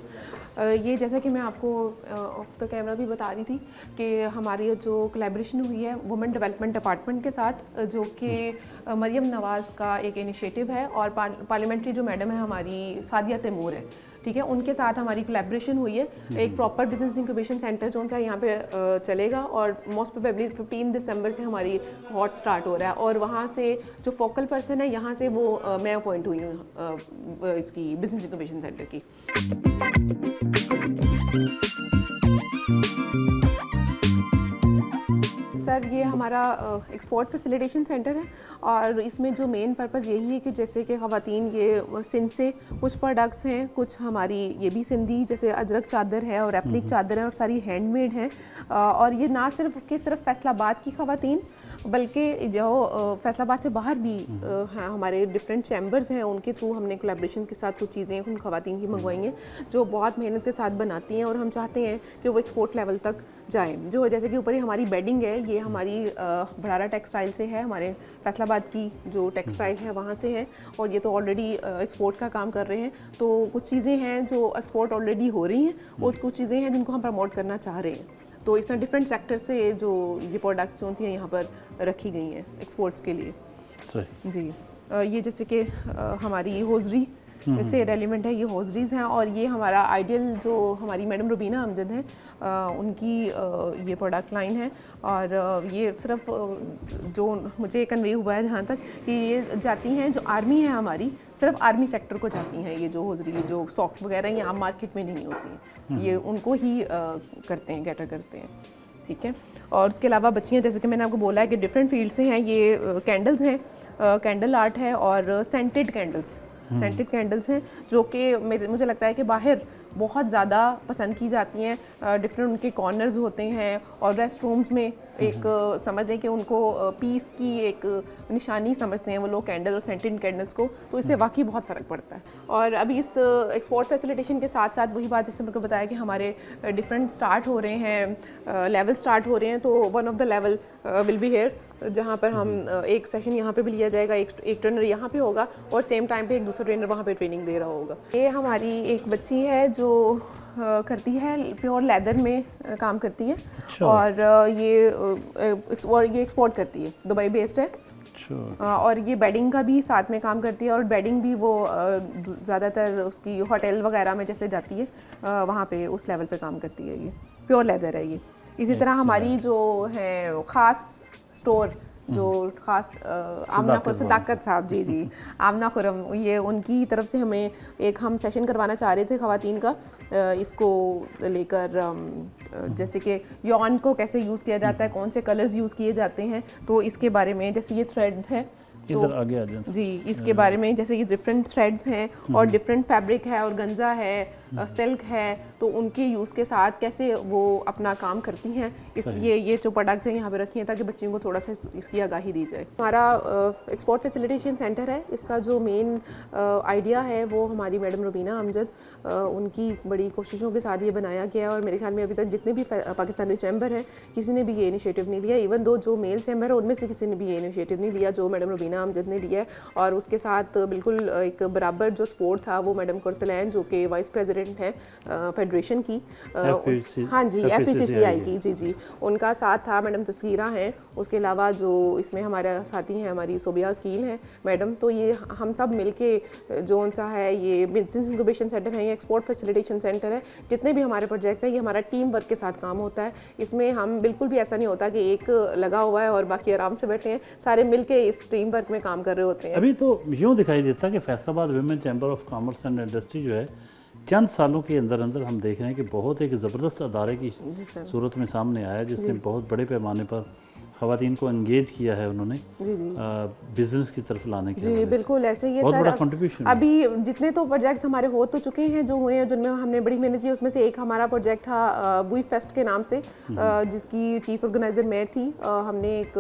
ये जैसा कि मैं आपको ऑफ द कैमरा भी बता रही थी कि हमारी जो कोलैबोरेशन हुई है वुमेन डेवलपमेंट डिपार्टमेंट के साथ, जो कि मरियम नवाज़ का एक इनिशिएटिव है, और पार्लियामेंट्री जो मैडम है हमारी सादिया तैमूर है, ठीक है, उनके साथ हमारी कोलैबोरेशन हुई है। एक प्रॉपर बिजनेस इंक्यूबेशन सेंटर जो है यहाँ पे चलेगा, और मोस्ट प्रोबेबली 15 दिसंबर से हमारी हॉट स्टार्ट हो रहा है, और वहाँ से जो फोकल पर्सन है यहाँ से वो मैं अपॉइंट हुई हूँ इसकी बिजनेस इंक्यूबेशन सेंटर की। सर, ये हमारा एक्सपोर्ट फैसिलिटेशन सेंटर है, और इसमें जो मेन पर्पज़ यही है कि जैसे कि ख़वातीन ये सिंध से कुछ प्रोडक्ट्स हैं, कुछ हमारी ये भी सिंधी जैसे अजरक चादर है और एप्लिक चादर है और सारी हैंडमेड हैं, और ये ना सिर्फ फैसलाबाद की ख़वातीन बल्कि जो फैसलाबाद से बाहर भी हैं, हमारे डिफरेंट चैम्बर्स हैं, उनके थ्रू हमने कोलैबोरेशन के साथ कुछ चीज़ें उन ख़वातीन की मंगवाई हैं जो बहुत मेहनत के साथ बनाती हैं, और हम चाहते हैं कि वो एक्सपोर्ट लेवल तक जाएँ। जो जैसे कि ऊपर ही हमारी बेडिंग है, ये हमारी भड़ारा टेक्सटाइल से है, हमारे फैसलाबाद की जो टेक्सटाइल है वहाँ से है, और ये तो ऑलरेडी एक्सपोर्ट का काम कर रहे हैं। तो कुछ चीज़ें हैं जो एक्सपोर्ट ऑलरेडी हो रही हैं, और कुछ चीज़ें हैं जिनको हम प्रमोट करना चाह रहे हैं। तो इस तरह डिफरेंट सेक्टर से जो ये प्रोडक्ट्स जो हैं यहाँ पर रखी गई हैं एक्सपोर्ट्स के लिए। सही जी, ये जैसे कि हमारी होजरी इससे रेलिवेंट है, ये होजरीज़ हैं, और ये हमारा आइडियल जो हमारी मैडम रुबीना अमजद हैं उनकी ये प्रोडक्ट लाइन है, और ये सिर्फ जो मुझे कन्वे हुआ है जहाँ तक कि ये जाती हैं, जो आर्मी है हमारी, सिर्फ आर्मी सेक्टर को जाती हैं, ये जो होजरी जो सॉक्स वगैरह ये आम मार्केट में नहीं होती हैं, ये उनको ही करते हैं, कैटर करते हैं, ठीक है। और उसके अलावा बच्चियाँ, जैसे कि मैंने आपको बोला है कि डिफरेंट फील्ड से हैं, ये कैंडल्स हैं, कैंडल आर्ट है, और सेंटेड कैंडल्स हैं जो कि मुझे लगता है कि बाहर बहुत ज़्यादा पसंद की जाती हैं। डिफरेंट उनके कॉर्नर्स होते हैं, और रेस्ट रूम्स में एक समझ लें कि उनको पीस की एक निशानी समझते हैं वो लोग कैंडल और सेंटेड कैंडल्स को, तो इससे वाकई बहुत फ़र्क पड़ता है। और अभी इस एक्सपोर्ट फैसिलिटेशन के साथ साथ वही बात जैसे मैंने बताया कि हमारे डिफरेंट स्टार्ट हो रहे हैं, लेवल स्टार्ट हो रहे हैं, तो one of the level will be here, जहाँ पर हम एक सेशन यहाँ पे भी लिया जाएगा, एक ट्रेनर यहाँ पे होगा, और सेम टाइम पे एक दूसरा ट्रेनर वहाँ पे ट्रेनिंग दे रहा होगा। ये हमारी एक बच्ची है जो करती है प्योर लेदर में काम करती है, अच्छा। और ये एक्सपोर्ट करती है, दुबई बेस्ड है, अच्छा। और ये बेडिंग का भी साथ में काम करती है, और बेडिंग भी वो ज़्यादातर उसकी होटल वगैरह में जैसे जाती है वहाँ पे उस लेवल पे काम करती है। ये प्योर लेदर है ये। इसी तरह हमारी जो है ख़ास स्टोर जो ख़ास आमना खुरम सदाकत साहब जी आमना खुरम, ये उनकी तरफ से हमें एक हम सेशन करवाना चाह रहे थे ख़वातीन का, इसको लेकर जैसे कि यॉन को कैसे यूज़ किया जाता है, कौन से कलर्स यूज़ किए जाते हैं, तो इसके बारे में जैसे ये थ्रेड है तो इधर आगे आ जाए जी, इसके बारे में जैसे ये डिफरेंट थ्रेड्स हैं और डिफरेंट फैब्रिक है और गंजा है, सिल्क है, तो उनके यूज़ के साथ कैसे वो अपना काम करती हैं, इस ये जो प्रोडक्ट्स हैं यहाँ पे रखी हैं ताकि बच्चों को थोड़ा सा इसकी आगाही दी जाए। हमारा एक्सपोर्ट फैसिलिटेशन सेंटर है, इसका जो मेन आइडिया है वो हमारी मैडम रुबीना अमजद, उनकी बड़ी कोशिशों के साथ ये बनाया गया है और मेरे ख्याल में अभी तक जितने भी पाकिस्तानी चैम्बर हैं किसी ने भी ये इनिशिएटिव नहीं लिया, इवन दो जो मेल चैम्बर है उनमें से किसी ने भी ये इनिशिएटिव नहीं लिया जो मैडम रुबीना अमजद ने लिया है। और उसके साथ बिल्कुल एक बराबर जो सपोर्ट था वो मैडम कुर्तलैन जो कि वाइस प्रेसिडेंट हैं फेडरेशन की, हाँ जी FPCCI की, जी उनका साथ था। मैडम तस्कीरा हैं, उसके अलावा जो इसमें हमारे साथी हैं हमारी सोबिया कील हैं मैडम, तो ये हम सब मिलके जो उनसा है ये बिजनेस इंक्यूबेशन सेंटर है, ये एक्सपोर्ट फैसिलिटेशन सेंटर है, जितने भी हमारे प्रोजेक्ट्स हैं ये हमारा टीम वर्क के साथ काम होता है। इसमें हम बिल्कुल भी ऐसा नहीं होता कि एक लगा हुआ है और बाकी आराम से बैठे हैं, सारे मिलके इस टीम वर्क में काम कर रहे होते हैं। अभी तो यूँ दिखाई देता कि Faisalabad women chamber of commerce and industry जो है चंद सालों के अंदर अंदर हम देख रहे हैं कि बहुत एक ज़बरदस्त अदारे की सूरत में सामने आया जिसने बहुत बड़े पैमाने पर ख़वातीन को एंगेज किया है उन्होंने बिजनेस की तरफ लाने के जी बिल्कुल ऐसे ही है बहुत सर। बड़ा कंट्रीब्यूशन अभी जितने तो प्रोजेक्ट्स हमारे हो तो चुके हैं जो हुए हैं जिनमें हमने बड़ी मेहनत की, उसमें से एक हमारा प्रोजेक्ट था बुई फेस्ट के नाम से, जिसकी चीफ ऑर्गेनाइजर मैं थी। हमने एक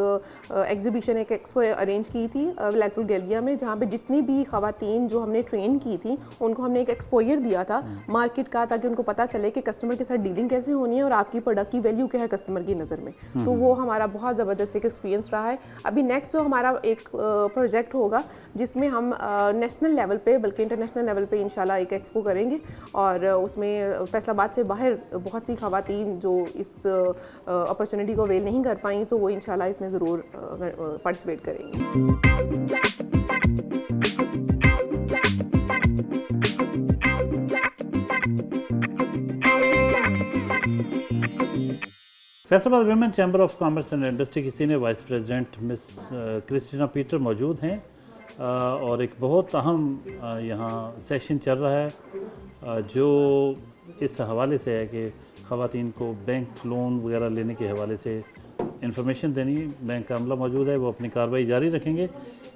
एग्जीबिशन एक एक्सपो अरेंज की थी वलायतुल गैलिया में, जहाँ पे जितनी भी ख़वातीन जो हमने ट्रेन की थी उनको हमने एक एक्सपोजर दिया था मार्केट का, ताकि उनको पता चले कि कस्टमर के साथ डीलिंग कैसे होनी है और आपकी प्रोडक्ट की वैल्यू क्या है कस्टमर की नज़र में। तो वो हमारा बहुत ज़बरदस्त एक एक्सपीरियंस रहा है। अभी नेक्स्ट जो हमारा एक प्रोजेक्ट होगा जिसमें हम नेशनल लेवल पे बल्कि इंटरनेशनल लेवल पे इंशाल्लाह एक एक्सपो करेंगे और उसमें फैसलाबाद से बाहर बहुत सी ख़वातीन जो इस अपॉर्चुनिटी को अवेल नहीं कर पाई तो वो इंशाल्लाह इसमें ज़रूर पार्टिसिपेट करेंगे। Faisalabad women chamber of commerce and industry की senior vice president miss Christina Peter मौजूद हैं और एक बहुत अहम यहाँ सेशन चल रहा है जो इस हवाले से है कि ख़वातीन को बैंक लोन वगैरह लेने के हवाले से इंफॉर्मेशन देनी। बैंक का अमला मौजूद है, वो अपनी कार्रवाई जारी रखेंगे।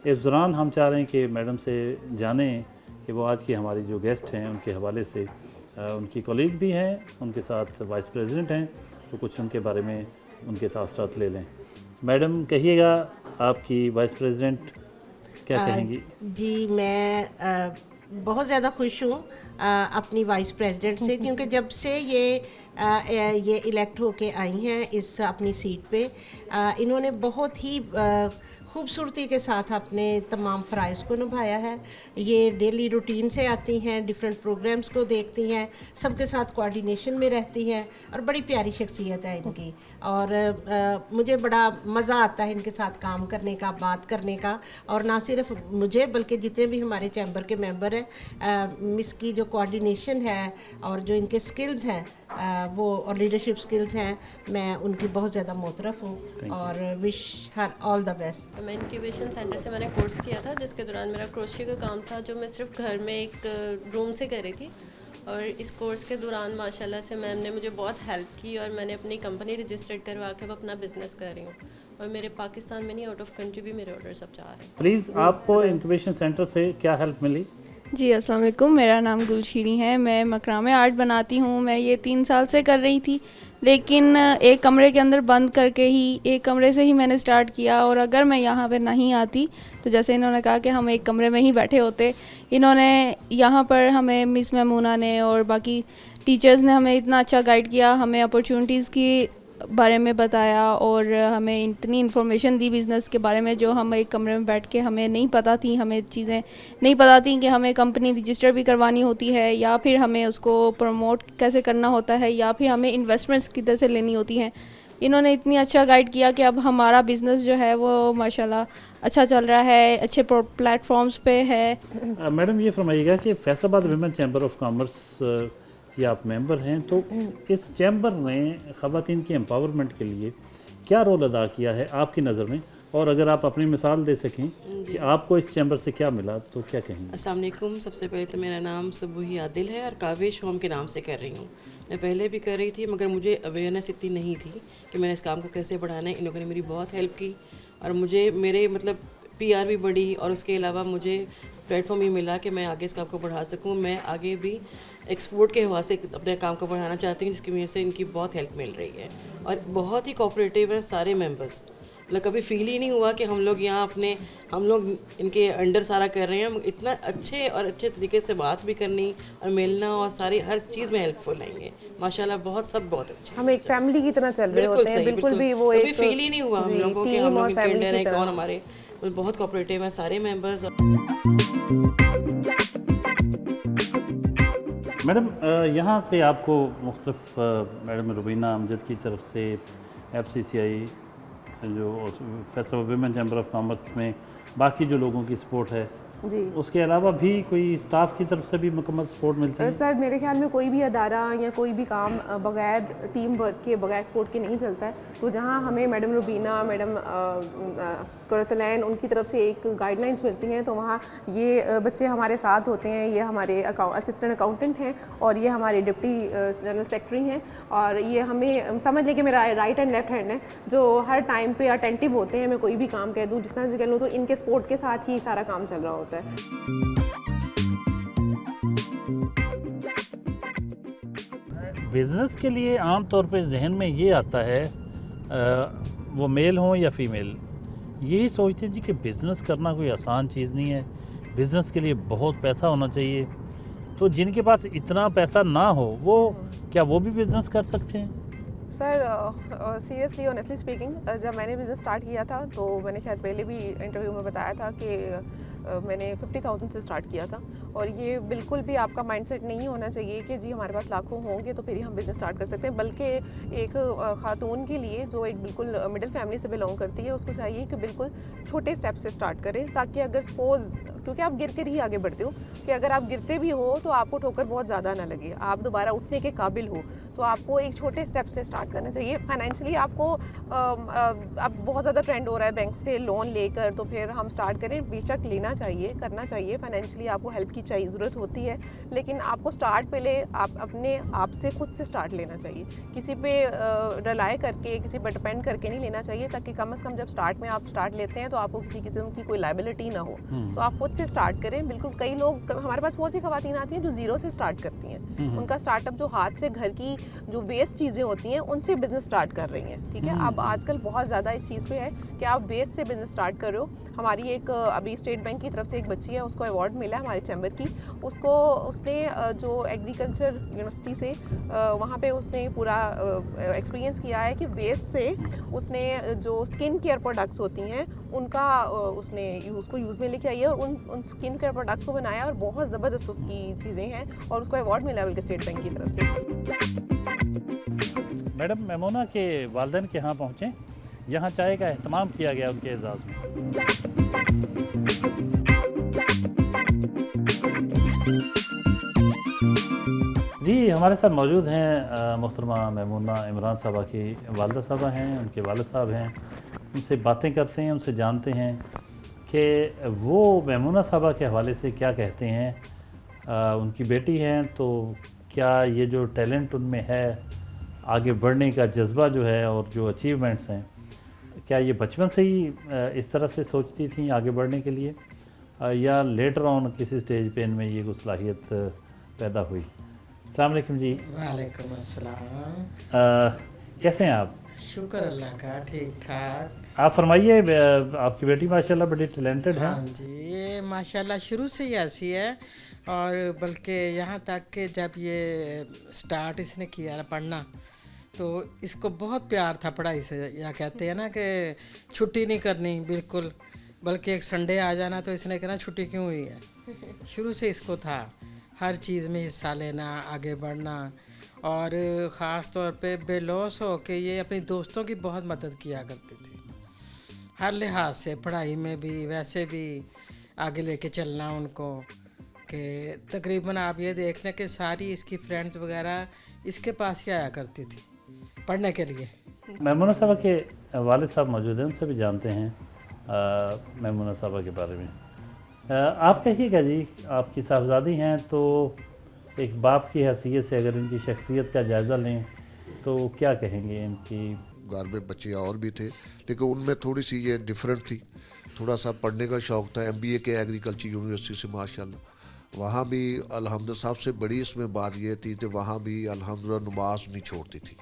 इस दौरान हम चाह रहे हैं कि मैडम से जानें कि वो आज की हमारी जो गेस्ट हैं उनके हवाले से, उनकी कॉलीग भी हैं, उनके साथ वाइस प्रेसिडेंट हैं, तो कुछ उनके बारे में उनके तासरात ले लें। मैडम कहिएगा, आपकी वाइस प्रेसिडेंट क्या कहेंगी? जी मैं बहुत ज़्यादा खुश हूँ अपनी वाइस प्रेसिडेंट से, क्योंकि जब से ये इलेक्ट होके आई हैं इस अपनी सीट पे, इन्होंने बहुत ही खूबसूरती के साथ अपने तमाम फ़राइज़ को निभाया है। ये डेली रूटीन से आती हैं, डिफरेंट प्रोग्राम्स को देखती हैं, सबके साथ कोऑर्डिनेशन में रहती हैं और बड़ी प्यारी शख्सियत है इनकी। और मुझे बड़ा मज़ा आता है इनके साथ काम करने का, बात करने का। और ना सिर्फ मुझे बल्कि जितने भी हमारे चैम्बर के मेंबर हैं, मिस की जो कोऑर्डिनेशन है और जो इनके स्किल्स हैं वो और लीडरशिप स्किल्स हैं, मैं उनकी बहुत ज़्यादा मोतरफ़ हूँ और wish her all the best. मैं इंक्यूबेशन सेंटर से मैंने कोर्स किया था जिसके दौरान मेरा क्रोशे का काम था जो मैं सिर्फ घर में एक रूम से कर रही थी। और इस कोर्स के दौरान माशाल्लाह से मैम ने मुझे बहुत हेल्प की और मैंने अपनी कंपनी रजिस्टर्ड करवा के अब अपना बिजनेस कर रही हूँ। और मेरे पाकिस्तान में नहीं, आउट ऑफ कंट्री भी मेरे ऑर्डर सब जा रहे हैं। प्लीज़, आपको इंक्यूबेशन सेंटर से क्या हेल्प मिली? जी अस्सलाम वालेकुम, मेरा नाम गुलशीरी है। मैं मकरामे आर्ट बनाती हूँ। मैं ये 3 साल से कर रही थी, लेकिन एक कमरे के अंदर बंद करके ही, एक कमरे से ही मैंने स्टार्ट किया। और अगर मैं यहाँ पे नहीं आती तो जैसे इन्होंने कहा कि हम एक कमरे में ही बैठे होते, इन्होंने यहाँ पर हमें मिस मैमूना ने और बाकी टीचर्स ने हमें इतना अच्छा गाइड किया, हमें अपॉर्चुनिटीज़ की बारे में बताया और हमें इतनी इन्फॉर्मेशन दी बिज़नेस के बारे में जो हम एक कमरे में बैठ के हमें नहीं पता थी। हमें चीज़ें नहीं पता थी कि हमें कंपनी रजिस्टर भी करवानी होती है या फिर हमें उसको प्रमोट कैसे करना होता है या फिर हमें इन्वेस्टमेंट्स किधर से लेनी होती हैं। इन्होंने इतनी अच्छा गाइड किया कि अब हमारा बिज़नेस जो है वो माशाल्लाह अच्छा चल रहा है, अच्छे प्लेटफॉर्म्स पे है। मैडम ये फरमाइएगा कि Faisalabad women chamber of commerce की आप मेंबर हैं, तो इस चैम्बर ने ख़वातीन के एम्पावरमेंट के लिए क्या रोल अदा किया है आपकी नज़र में? और अगर आप अपनी मिसाल दे सकें कि आपको इस चैम्बर से क्या मिला तो क्या कहेंगे? अस्सलाम वालेकुम। सबसे पहले तो मेरा नाम सबूही आदिल है और काविश होम के नाम से कर रही हूँ। मैं पहले भी कर रही थी मगर मुझे अवेयरनेस इतनी नहीं थी कि मैंने इस काम को कैसे बढ़ाना है। इन लोगों ने मेरी बहुत हेल्प की और मुझे मेरे मतलब PR भी बढ़ी और उसके अलावा मुझे प्लेटफॉर्म भी मिला कि मैं आगे इस काम को बढ़ा सकूँ। मैं आगे भी एक्सपोर्ट के हवाले से अपने काम को बढ़ाना चाहती हूँ, जिसकी वजह से इनकी बहुत हेल्प मिल रही है और बहुत ही कोऑपरेटिव है सारे मेंबर्स। मतलब कभी फील ही नहीं हुआ कि हम लोग यहाँ हम लोग इनके अंडर सारा कर रहे हैं। इतना अच्छे और अच्छे तरीके से बात भी करनी और मिलना और सारी हर चीज़ में हेल्पफुल रहेंगे माशाल्लाह। बहुत अच्छे हम एक फैमिली की तरह चल रहे होते हैं, बिल्कुल भी वो कभी एक फील ही नहीं हुआ हम लोगों कि हम लोग इनके अंडर हैं। कौन हमारे बहुत कोऑपरेटिव हैं सारे मेंबर्स। मैडम, यहाँ से आपको मुख्तलिफ मैडम रुबीना अमजद की तरफ से FCCI जो festival women chamber of commerce में बाकी जो लोगों की सपोर्ट है, जी, उसके अलावा भी कोई स्टाफ की तरफ से भी मुकम्मल सपोर्ट मिलती है? सर मेरे ख्याल में कोई भी अदारा या कोई भी काम बगैर टीम वर्क के, बगैर सपोर्ट के नहीं चलता है। तो जहाँ हमें मैडम रुबीना, मैडम कुरतलैन, उनकी तरफ से एक गाइडलाइंस मिलती हैं, तो वहाँ ये बच्चे हमारे साथ होते हैं। ये हमारे असिस्टेंट अकाउंटेंट हैं और ये हमारे डिप्टी जनरल सेक्रेटरी हैं और ये हमें समझ लें कि मेरा राइट एंड लेफ्ट हैंड है, जो हर टाइम पे अटेंटिव होते हैं। मैं कोई भी काम कह दूँ, जिस तरह से कह लूँ, तो इनके सपोर्ट के साथ ही सारा काम चल रहा होता है। बिज़नेस के लिए आम तौर पे जहन में ये आता है, वो मेल हों या फीमेल, यही सोचते हैं जी कि बिज़नेस करना कोई आसान चीज़ नहीं है, बिज़नेस के लिए बहुत पैसा होना चाहिए। तो जिनके पास इतना पैसा ना हो वो क्या वो भी बिज़नेस कर सकते हैं? सर सीरियसली ऑनेस्टली स्पीकिंग, जब मैंने बिज़नेस स्टार्ट किया था तो मैंने शायद पहले भी इंटरव्यू में बताया था कि मैंने 50,000 से स्टार्ट किया था। और ये बिल्कुल भी आपका माइंडसेट नहीं होना चाहिए कि जी हमारे पास लाखों होंगे तो फिर ही हम बिज़नेस स्टार्ट कर सकते हैं। बल्कि एक ख़ातून के लिए जो एक बिल्कुल मिडिल फैमिली से बिलोंग करती है, उसको चाहिए कि बिल्कुल छोटे स्टेप से स्टार्ट करें, ताकि अगर सपोज़, क्योंकि आप गिर कर ही आगे बढ़ते हो, कि अगर आप गिरते भी हो तो आपको ठोकर बहुत ज़्यादा ना लगे, आप दोबारा उठने के काबिल हो। तो आपको एक छोटे स्टेप से स्टार्ट करना चाहिए। फाइनेंशियली आपको अब बहुत ज़्यादा ट्रेंड हो रहा है बैंक से लोन लेकर, तो फिर हम स्टार्ट करें, बेशक लेना चाहिए, करना चाहिए। फाइनेंशियली आपको हेल्प की चाहिए, ज़रूरत होती है, लेकिन आपको स्टार्ट पहले आप अपने आप से खुद से स्टार्ट लेना चाहिए। किसी पे रिलाय करके, किसी पर डिपेंड करके नहीं लेना चाहिए, ताकि कम से कम जब स्टार्ट में आप स्टार्ट लेते हैं तो आपको किसी किस्म की कोई लायबिलिटी ना हो। तो आप खुद से स्टार्ट करें। बिल्कुल, कई लोग, हमारे पास बहुत सी ख़वातीन आती हैं जो ज़ीरो से स्टार्ट करती हैं। उनका स्टार्टअप जो हाथ से घर की जो वेस्ट चीज़ें होती हैं उनसे बिज़नेस स्टार्ट कर रही हैं। ठीक है, अब आजकल बहुत ज़्यादा इस चीज़ पे है कि आप वेस्ट से बिज़नेस स्टार्ट कर रहे हो। हमारी एक अभी स्टेट बैंक की तरफ से एक बच्ची है, उसको अवार्ड मिला है हमारे चैम्बर की। उसने जो एग्रीकल्चर यूनिवर्सिटी से वहाँ पे उसने पूरा एक्सपीरियंस किया है कि वेस्ट से उसने जो स्किन केयर प्रोडक्ट्स होती हैं उनका उसने उसको यूज़ में लेके आई है और उन स्किन केयर प्रोडक्ट्स को बनाया और बहुत ज़बरदस्त उसकी चीज़ें हैं और उसको अवार्ड मिला है बल्कि स्टेट बैंक की तरफ से। मैडम मेमोना के वालिदैन के यहाँ पहुँचे, यहाँ चाय का एहतमाम किया गया उनके एजाज़ में। जी, हमारे साथ मौजूद हैं मोहतरमा मेमोना इमरान साहबा की वालिदा साहबा हैं, उनके वालिद साहब हैं। उनसे बातें करते हैं, उनसे जानते हैं कि वो मेमोना साहबा के हवाले से क्या कहते हैं। उनकी बेटी हैं तो क्या ये जो टैलेंट उनमें है, आगे बढ़ने का जज्बा जो है और जो अचीवमेंट्स हैं, क्या ये बचपन से ही इस तरह से सोचती थी आगे बढ़ने के लिए, या लेटर ऑन किसी स्टेज पे इनमें ये कुछ सलाहियत पैदा हुई? अस्सलाम वालेकुम जी। वालेकुम अस्सलाम। कैसे हैं आप? शुक्र अल्लाह का, ठीक ठाक। आप फरमाइए, आपकी बेटी माशाल्लाह बड़ी टैलेंटेड है। हाँ जी, ये माशाल्लाह शुरू से ही ऐसी है और बल्कि यहाँ तक कि जब ये स्टार्ट इसने किया ना पढ़ना, तो इसको बहुत प्यार था पढ़ाई से। या कहते हैं ना कि छुट्टी नहीं करनी बिल्कुल, बल्कि एक संडे आ जाना तो इसने कहना छुट्टी क्यों हुई है। शुरू से इसको था हर चीज़ में हिस्सा लेना, आगे बढ़ना, और ख़ास तौर पे बेलौस हो के ये अपनी दोस्तों की बहुत मदद किया करती थी हर लिहाज से, पढ़ाई में भी, वैसे भी आगे लेके चलना उनको। कि तकरीबन आप ये देख लें कि सारी इसकी फ्रेंड्स वगैरह इसके पास ही आया करती थी पढ़ने के लिए। मैमूना साहबा के वालिद साहब मौजूद हैं, उनसे भी जानते हैं मैमूना साहबा के बारे में। आप कहिएगा जी, आपकी साहबजादी हैं तो एक बाप की हैसियत से अगर इनकी शख्सियत का जायज़ा लें तो क्या कहेंगे? इनकी घर में बच्चे और भी थे लेकिन उनमें थोड़ी सी ये डिफरेंट थी, थोड़ा सा पढ़ने का शौक़ था। MBA के एग्रीकल्चर यूनिवर्सिटी से माशाल्लाह, वहाँ भी अल्हम्दुलिल्लाह सबसे बड़ी इसमें बात ये थी कि वहाँ भी अल्हम्दुलिल्लाह नमाज नहीं छोड़ती थी।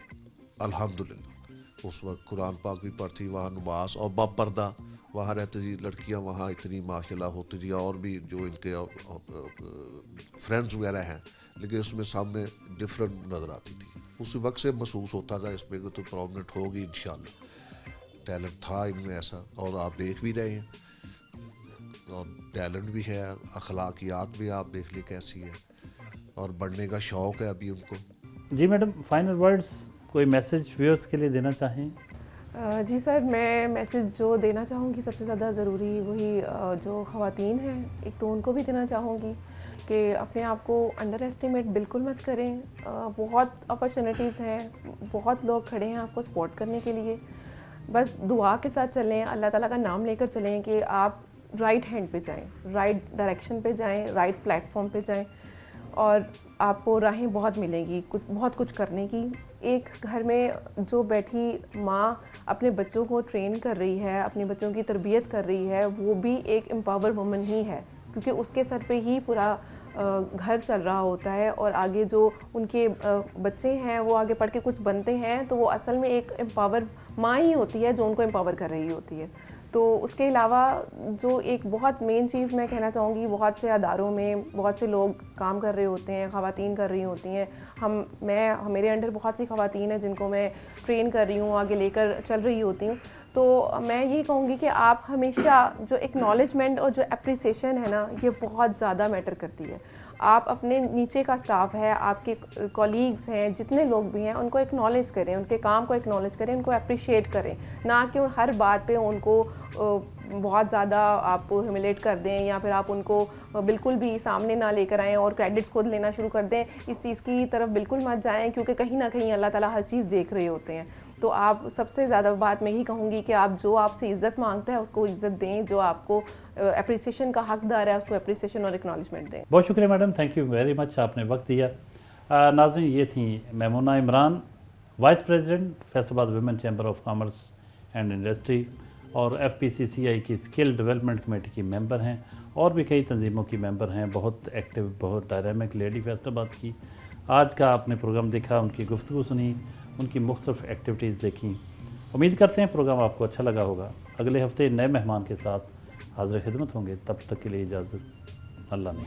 अल्हम्दुलिल्लाह उस वक्त कुरान पाक भी पढ़ती, वहाँ नमाज और बापर्दा वहाँ रहती थी लड़कियाँ, वहाँ इतनी माशाल्लाह होती थी। और भी जो इनके फ्रेंड्स वगैरह हैं, लेकिन उसमें सामने डिफरेंट नज़र आती थी। उस वक्त से महसूस होता था इसमें तो प्रॉमिनेंट होगी इंशाल्लाह। टैलेंट था इनमें ऐसा, और आप देख भी रहे हैं, और टैलेंट भी है, अखलाकियात भी आप देख ले कैसी है, और बढ़ने का शौक़ है अभी उनको। जी मैडम, फाइनल वर्ड्स कोई मैसेज व्यूअर्स के लिए देना चाहें? जी सर, मैं मैसेज जो देना चाहूँगी सबसे ज़्यादा ज़रूरी वही जो ख़वातीन हैं, एक तो उनको भी देना चाहूँगी कि अपने आप को अंडर एस्टिमेट बिल्कुल मत करें। बहुत अपॉर्चुनिटीज़ हैं, बहुत लोग खड़े हैं आपको सपोर्ट करने के लिए। बस दुआ के साथ चलें, अल्लाह ताला का नाम लेकर चलें कि आप राइट हैंड पे जाएं, राइट डायरेक्शन पे जाएं, राइट प्लेटफॉर्म पे जाएं, और आपको राहें बहुत मिलेंगी बहुत कुछ करने की। एक घर में जो बैठी माँ अपने बच्चों को ट्रेन कर रही है, अपने बच्चों की तरबियत कर रही है, वो भी एक एम्पावर वुमन ही है, क्योंकि उसके सर पे ही पूरा घर चल रहा होता है। और आगे जो उनके बच्चे हैं वो आगे पढ़ के कुछ बनते हैं, तो वो असल में एक एम्पावर माँ ही होती है जो उनको एम्पावर कर रही होती है। तो उसके अलावा जो एक बहुत मेन चीज़ मैं कहना चाहूँगी, बहुत से अदारों में बहुत से लोग काम कर रहे होते हैं, ख़वातीन कर रही होती हैं। मेरे अंडर बहुत सी ख़वातीन हैं जिनको मैं ट्रेन कर रही हूँ, आगे लेकर चल रही होती हूँ। तो मैं ये कहूँगी कि आप हमेशा जो एक्नॉलेजमेंट और जो एप्रिसिएशन है ना, ये बहुत ज़्यादा मैटर करती है। आप अपने नीचे का स्टाफ है, आपके कॉलीग्स हैं, जितने लोग भी हैं, उनको एक्नॉलेज करें, उनके काम को एक्नॉलेज करें, उनको अप्रिशिएट करें, ना कि हर बात पे उनको बहुत ज़्यादा आप ह्यूमिलेट कर दें या फिर आप उनको बिल्कुल भी सामने ना लेकर आएँ और क्रेडिट्स खुद लेना शुरू कर दें। इस चीज़ की तरफ बिल्कुल मत जाएँ, क्योंकि कहीं ना कहीं अल्लाह ताला हर चीज़ देख रहे होते हैं। तो आप सबसे ज़्यादा बात मैं ही कहूँगी कि आप जो आपसे इज़्ज़त मांगता है उसको इज़्ज़त दें, जो आपको अप्रिसिएशन का हकदार है उसको अप्रिसिएशन और एक्नॉलेजमेंट दें। बहुत शुक्रिया madam, thank you very much, आपने वक्त दिया। नाज़रीन, ये थी Maimoona Imran, vice president Faisalabad women chamber of commerce and industry, और FPCCI की स्किल डेवलपमेंट कमेटी की मेंबर हैं, और भी कई तंजीमों की मेंबर हैं। बहुत एक्टिव, बहुत डायनामिक लेडी फैसलाबाद की। आज का आपने प्रोग्राम देखा, उनकी गुफ्तगू सुनी, उनकी मुख्तलिफ एक्टिविटीज़ देखी। उम्मीद करते हैं प्रोग्राम आपको अच्छा लगा होगा। अगले हफ्ते नए मेहमान के साथ हाज़िर खिदमत होंगे, तब तक के लिए इजाज़त, अल्लाह ने।